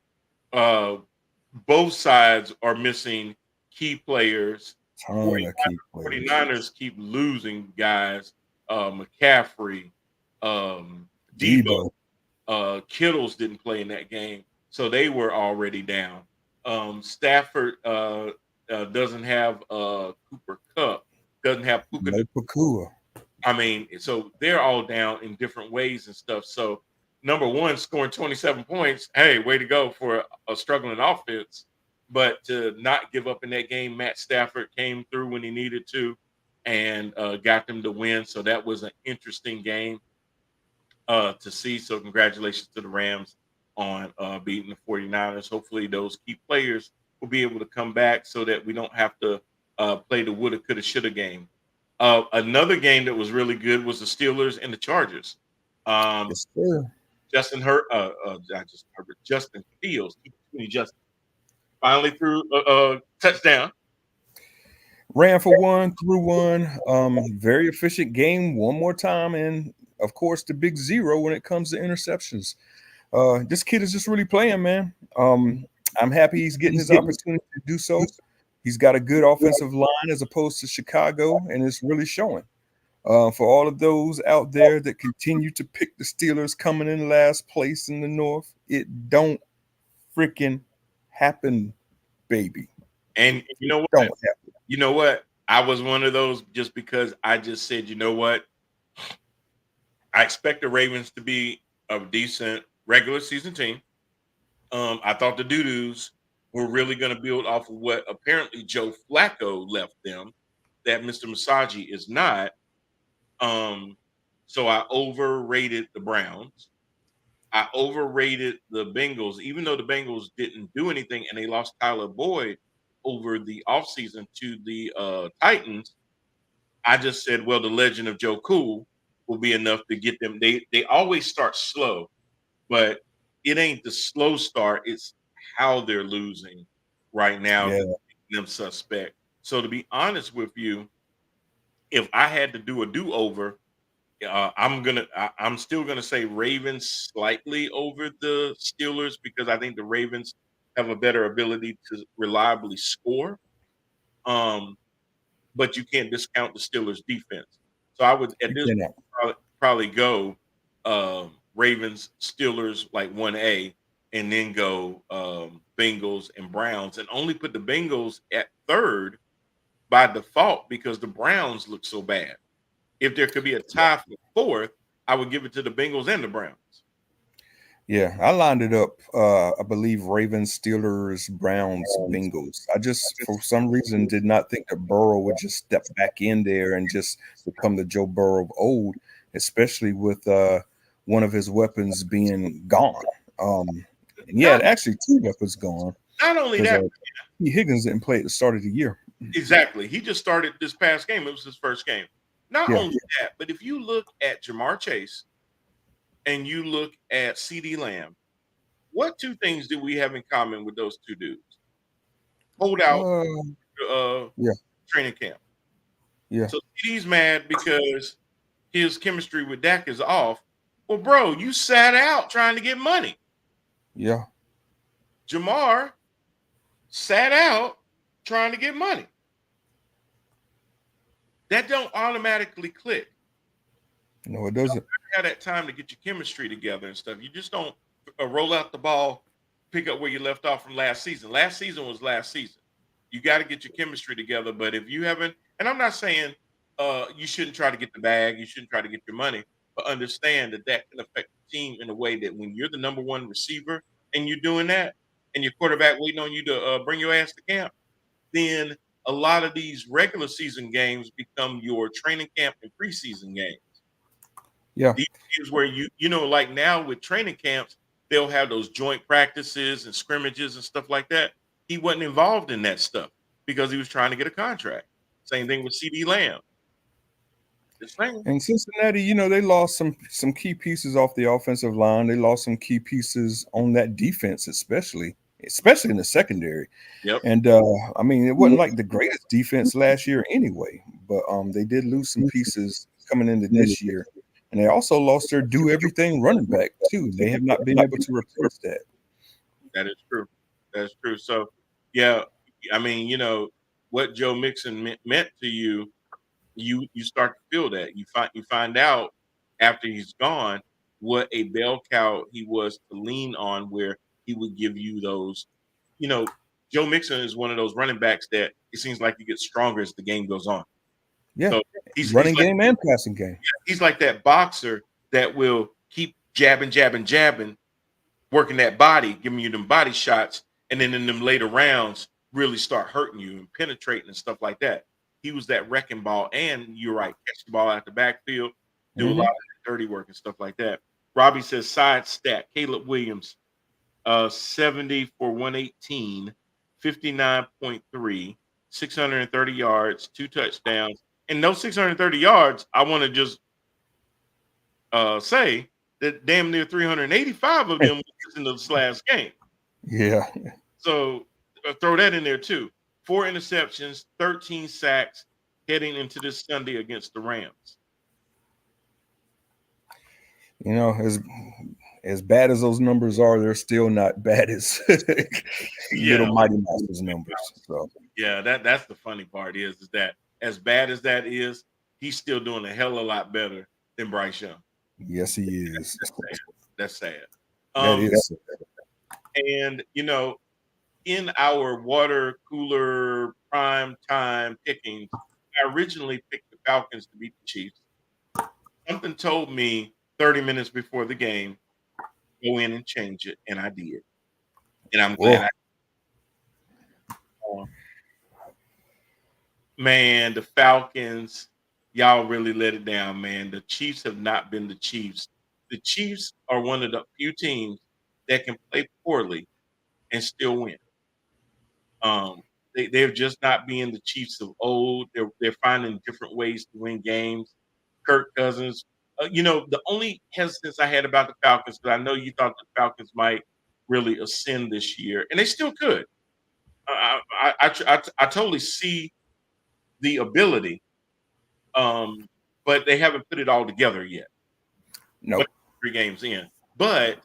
both sides are missing key players. 49ers keep losing guys. McCaffrey, Debo, Kittles didn't play in that game, so they were already down. Stafford doesn't have Cooper Kupp, doesn't have Puka. I mean, so they're all down in different ways and stuff. So, number one, scoring 27 points, hey, way to go for a struggling offense. But to not give up in that game, Matt Stafford came through when he needed to and got them to win. So that was an interesting game to see. So congratulations to the Rams on beating the 49ers. Hopefully those key players will be able to come back so that we don't have to play the woulda, coulda, shoulda game. Another game that was really good was the Steelers and the Chargers. Justin Fields, Justin finally threw a touchdown. Ran for one, threw one. Very efficient game one more time. And, of course, the big zero when it comes to interceptions. This kid is just really playing, man. I'm happy he's getting his opportunity to do so. He's got a good offensive line as opposed to Chicago, and it's really showing. For all of those out there that continue to pick the Steelers coming in last place in the North, it don't freaking happen, baby. And you know what? You know what? I was one of those just because I just said, you know what? I expect the Ravens to be a decent regular season team. I thought the Doo-Doos were really going to build off of what apparently Joe Flacco left them, that Mr. Masagi is not. So I overrated the Browns. I overrated the Bengals, even though the Bengals didn't do anything and they lost Tyler Boyd over the offseason to the Titans. I just said, well, the legend of Joe Cool will be enough to get them. They always start slow, but it ain't the slow start. It's how they're losing right now. Yeah. Them suspect. So to be honest with you, if I had to do a do-over, I'm still gonna say Ravens slightly over the Steelers because I think the Ravens have a better ability to reliably score. But you can't discount the Steelers defense. So I would at this point probably go Ravens, Steelers like 1A, and then go Bengals and Browns, and only put the Bengals at third by default because the Browns look so bad. If there could be a tie for fourth, I would give it to the Bengals and the Browns. Yeah, I lined it up. I believe Ravens, Steelers, Browns, Bengals. I just, for some reason, did not think that Burrow would just step back in there and just become the Joe Burrow of old, especially with one of his weapons being gone. And yeah, Not actually two weapons gone not only because that, T. Higgins didn't play at the start of the year. exactly. He just started this past game. It was his first game. Not Yeah, only that, but if you look at Jamar Chase and you look at CD Lamb, what two things do we have in common with those two dudes? Hold out uh, uh yeah, training camp. yeah, So CD's mad because his chemistry with Dak is off. Well, bro, you sat out trying to get money. yeah. Jamar sat out trying to get money. That don't automatically click. No, it doesn't. You have that time to get your chemistry together and stuff. You just don't roll out the ball, pick up where you left off from last season. Last season was last season. You got to get your chemistry together. But if you haven't, and I'm not saying you shouldn't try to get the bag, you shouldn't try to get your money, but understand that that can affect the team in a way that when you're the number one receiver and you're doing that, and your quarterback waiting on you to bring your ass to camp, then a lot of these regular season games become your training camp and preseason games. Yeah, These games where you know, like now with training camps, they'll have those joint practices and scrimmages and stuff like that. He wasn't involved in that stuff because he was trying to get a contract. Same thing with CD Lamb. Just saying. and Cincinnati, they lost some key pieces off the offensive line. They lost some key pieces on that defense, especially in the secondary. Yep. And I mean, it wasn't like the greatest defense last year anyway, but they did lose some pieces coming into this year. And they also lost their do everything running back too. They have not been able to replace that. That is true. That is true. So, yeah, I mean, what Joe Mixon meant to you, you start to feel that. You find out after he's gone what a bell cow he was to lean on, where he would give you those. You know, Joe Mixon is one of those running backs that it seems like he gets stronger as the game goes on. Yeah, So he's running like game and passing game. he's like that boxer that will keep jabbing, jabbing, jabbing, working that body, giving you them body shots, and then in them later rounds, really start hurting you and penetrating and stuff like that. He was that wrecking ball, and you're right, catch the ball out the backfield, do a lot of dirty work and stuff like that. Robbie says side stat: Caleb Williams, 70 for 118, 59.3, 630 yards, 2 touchdowns, and those 630 yards. I want to just say that damn near 385 of them was in this last game. Yeah. So throw that in there too. 4 interceptions, 13 sacks heading into this Sunday against the Rams. As bad as those numbers are, they're still not bad as little Mighty Mouse's numbers. So yeah, that's the funny part is that as bad as that is, he's still doing a hell of a lot better than Bryce Young. yes, he is. That's sad. That is. And in our water cooler prime time pickings, I originally picked the Falcons to beat the Chiefs. Something told me 30 minutes before the game, go in and change it, and I did. And I'm glad man, the Falcons, y'all really let it down, man. The Chiefs have not been the Chiefs. The Chiefs are one of the few teams that can play poorly and still win. They're just not being the Chiefs of old. They're finding different ways to win games. Kirk Cousins, the only hesitance I had about the Falcons, because I know you thought the Falcons might really ascend this year, and they still could. I totally see the ability, but they haven't put it all together yet. No, nope. 3 games in. But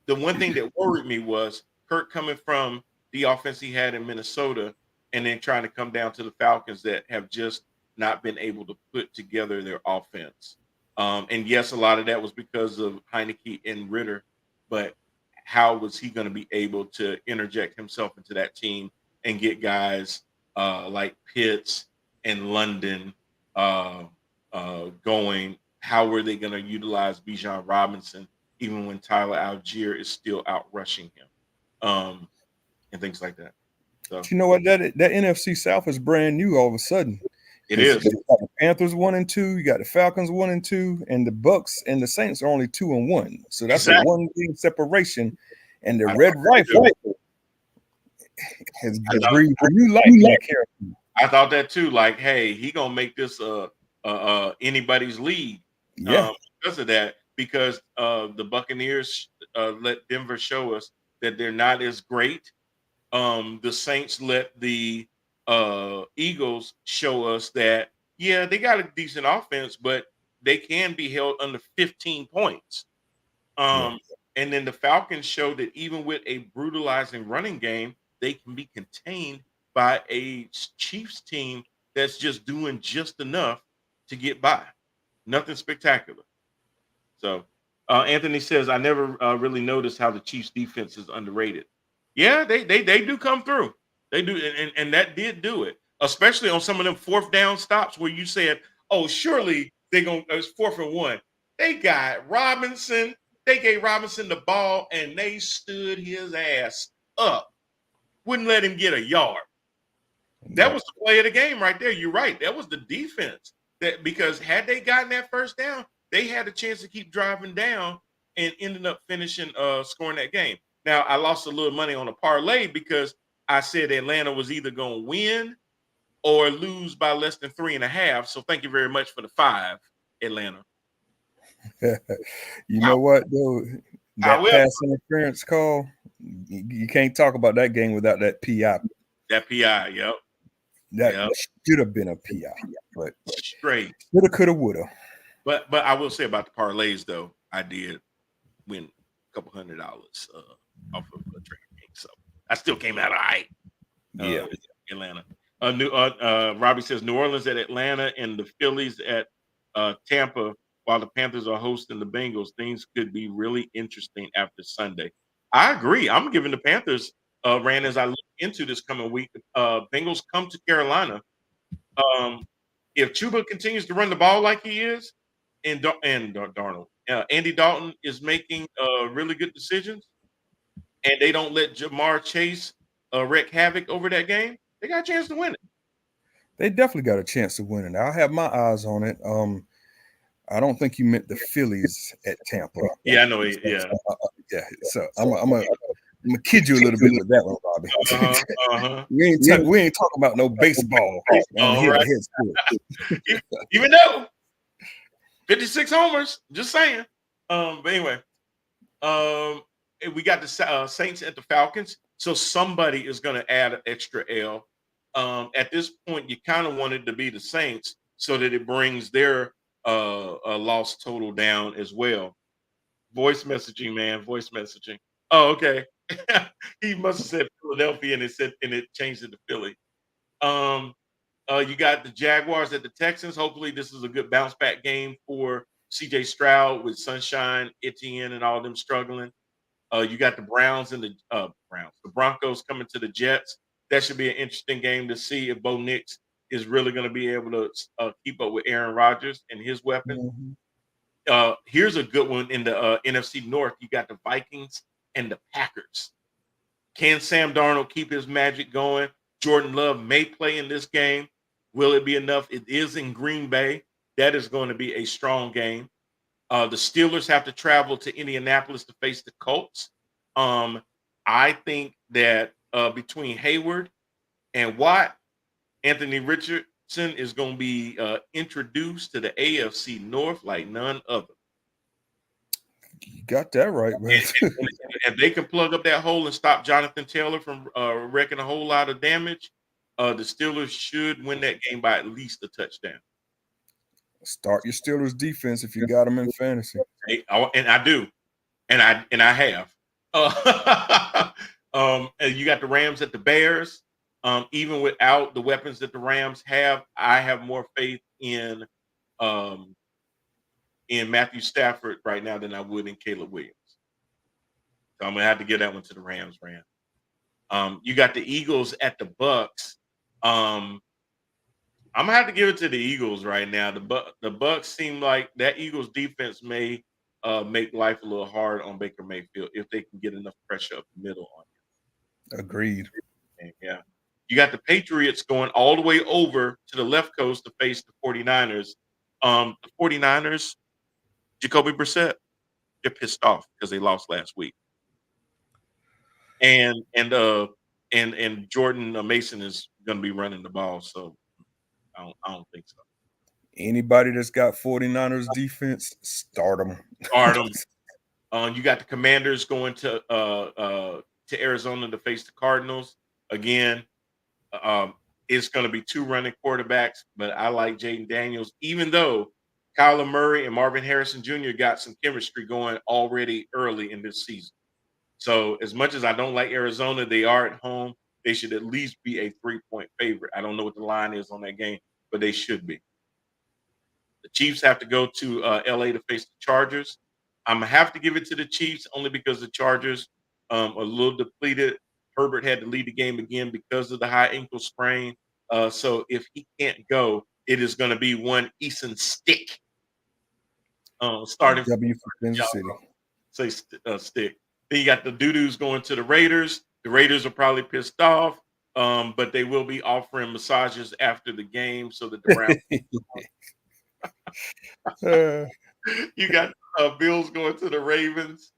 the one thing that worried me was Kirk coming from the offense he had in Minnesota and then trying to come down to the Falcons that have just not been able to put together their offense. And yes, a lot of that was because of Heineke and Ritter, but how was he going to be able to interject himself into that team and get guys like Pitts and London going? How were they going to utilize Bijan Robinson even when Tyler Algier is still out rushing him, and things like that. So You know what? That NFC South is brand new all of a sudden. it is. You got the Panthers 1-2, you got the Falcons 1-2, and the Bucks and the Saints are only 2-1. So that's a 1 game separation. And the Red Rifle has breathed new life back here. I thought that too. Like, hey, he gonna make this anybody's league. Yeah. Because of that, because the Buccaneers let Denver show us that they're not as great. The Saints let the Eagles show us that, yeah, they got a decent offense, but they can be held under 15 points. And then the Falcons show that even with a brutalizing running game, they can be contained by a Chiefs team that's just doing just enough to get by. Nothing spectacular. So Anthony says, I never really noticed how the Chiefs defense is underrated. Yeah, they do come through. They do, and that did do it, especially on some of them 4th down stops where you said, oh, surely they're going to, it's 4th and 1. They got Robinson. They gave Robinson the ball, and they stood his ass up. Wouldn't let him get a yard. That was the play of the game right there. You're right. That was the defense. That because had they gotten that 1st down, they had a chance to keep driving down and ended up finishing scoring that game. Now, I lost a little money on a parlay because I said Atlanta was either going to win or lose by less than 3.5. So thank you very much for the 5, Atlanta. You know what, though? That pass interference call, you can't talk about that game without that PI. That PI, yep. That should have been a PI, but straight. Shoulda, coulda, woulda. But I will say about the parlays, though, I did win a couple $100 off of a trade game, so I still came out all right. Atlanta. Robbie says New Orleans at Atlanta and the Phillies at Tampa, while the Panthers are hosting the Bengals. Things could be really interesting after Sunday. I agree. I'm giving the Panthers ran as I look into this coming week. Bengals come to Carolina. If Chuba continues to run the ball like he is, and Darnold, Andy Dalton is making really good decisions, and they don't let Jamar Chase wreak havoc over that game, they got a chance to win it. They definitely got a chance to win it. I'll have my eyes on it. I don't think you meant the Phillies at Tampa. Yeah, I know. Yeah. So I'm gonna kid you a little bit with that one, Robbie. We ain't talking about no baseball. Right. Even though 56 homers, just saying. But anyway, we got the Saints at the Falcons, so somebody is going to add an extra L. At this point, you kind of want it to be the Saints so that it brings their loss total down as well. Voice messaging, man. Voice messaging. Oh, okay. He must have said Philadelphia and it changed it to Philly. You got the Jaguars at the Texans. Hopefully, this is a good bounce back game for CJ Stroud with Sunshine, Etienne, and all of them struggling. You got the Browns and the Broncos coming to the Jets. That should be an interesting game to see if Bo Nix is really going to be able to keep up with Aaron Rodgers and his weapons. Mm-hmm. Here's a good one in the NFC North. You got the Vikings and the Packers. Can Sam Darnold keep his magic going? Jordan Love may play in this game. Will it be enough? It is in Green Bay. That is going to be a strong game. The Steelers have to travel to Indianapolis to face the Colts. I think that between Hayward and Watt, Anthony Richardson is going to be introduced to the AFC North like none other. You got that right, man. If they can plug up that hole and stop Jonathan Taylor from wrecking a whole lot of damage, the Steelers should win that game by at least a touchdown. Start your Steelers defense if you got them in fantasy. And I do, and I have. And you got the Rams at the Bears. Even without the weapons that the Rams have, I have more faith in Matthew Stafford right now than I would in Caleb Williams. So I'm gonna have to give that one to the Rams. You got the Eagles at the Bucks. I'm gonna have to give it to the Eagles right now. The Bucks seem like that Eagles defense may make life a little hard on Baker Mayfield if they can get enough pressure up the middle on him. Agreed. And yeah. You got the Patriots going all the way over to the left coast to face the 49ers. The 49ers, Jacoby Brissett, they're pissed off because they lost last week. And Jordan Mason is going to be running the ball, so I don't think so. Anybody that's got 49ers defense, start them. Start them. You got the Commanders going to Arizona to face the Cardinals. Again, it's going to be 2 running quarterbacks, but I like Jaden Daniels, even though Kyler Murray and Marvin Harrison Jr. got some chemistry going already early in this season. So as much as I don't like Arizona, they are at home. They should at least be a 3-point favorite. I don't know what the line is on that game, but they should be. The Chiefs have to go to L.A. to face the Chargers. I'm going to have to give it to the Chiefs only because the Chargers are a little depleted. Herbert had to lead the game again because of the high ankle sprain. So if he can't go, it is going to be one Eason Stick. Starting W for Kansas City. Say Stick. Then you got the Doo-Doos going to the Raiders. The Raiders are probably pissed off, but they will be offering massages after the game so that the Browns. You got Bills going to the Ravens.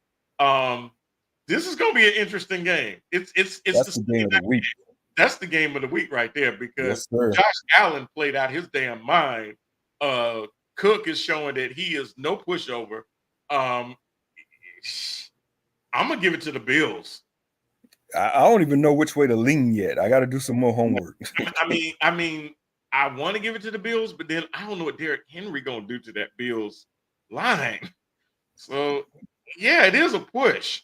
This is going to be an interesting game. It's the game of the week. That's the game of the week right there because Josh Allen played out his damn mind. Cook is showing that he is no pushover. I'm gonna give it to the Bills. I don't even know which way to lean yet. I got to do some more homework. I mean, I want to give it to the Bills, but then I don't know what Derrick Henry gonna do to that Bills line. So yeah, it is a push.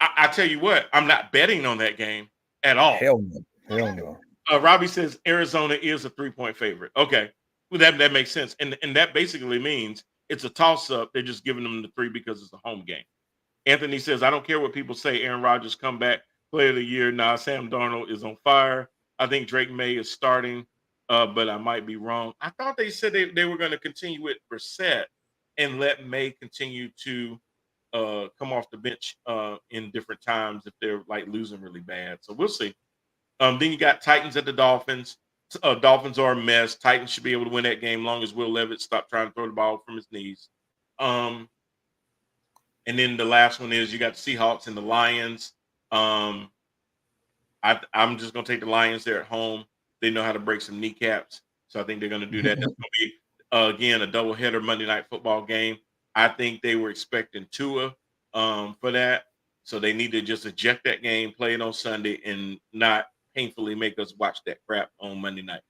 I tell you what, I'm not betting on that game at all. Hell no. Robbie says Arizona is a 3-point favorite. Okay, well, that makes sense, and that basically means it's a toss-up. They're just giving them the 3 because it's a home game. Anthony says, I don't care what people say. Aaron Rodgers comeback player of the year. Nah, Sam Darnold is on fire. I think Drake May is starting, but I might be wrong. I thought they said they were going to continue with Brissett and let May continue to come off the bench in different times if they're like losing really bad. So we'll see. Then you got Titans at the Dolphins. Dolphins are a mess. Titans should be able to win that game long as Will Levis stop trying to throw the ball from his knees. And then the last one is you got the Seahawks and the Lions. I'm just going to take the Lions. They're at home. They know how to break some kneecaps. So I think they're going to do that. That's going to be, again, a doubleheader Monday Night Football game. I think they were expecting Tua for that. So they need to just eject that game, play it on Sunday, and not painfully make us watch that crap on Monday night.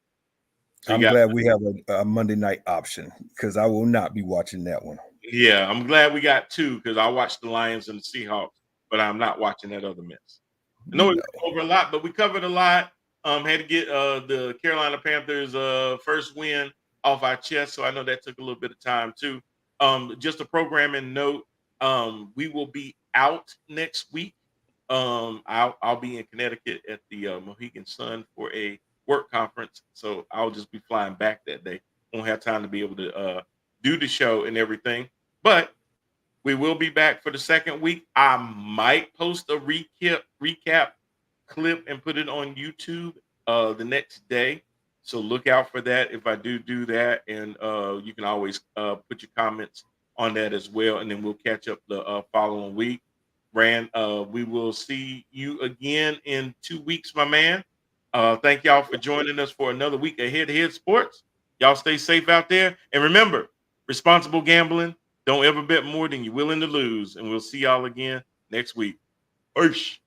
So I'm glad we have a Monday night option because I will not be watching that one. Yeah, I'm glad we got 2 because I watched the Lions and the Seahawks, but I'm not watching that other mess. I know we went over a lot, but we covered a lot. Had to get the Carolina Panthers first win off our chest, so I know that took a little bit of time too. Just a programming note, we will be out next week. I'll be in Connecticut at the Mohegan Sun for a work conference, so I'll just be flying back that day. Won't have time to be able to do the show and everything, but we will be back for the second week. I might post a recap clip and put it on YouTube the next day, so look out for that if I do that, and you can always put your comments on that as well, and then we'll catch up the following week. Rand, we will see you again in 2 weeks, my man. Thank y'all for joining us for another week of Head to Head Sports. Y'all stay safe out there. And remember, responsible gambling. Don't ever bet more than you're willing to lose. And we'll see y'all again next week. Peace.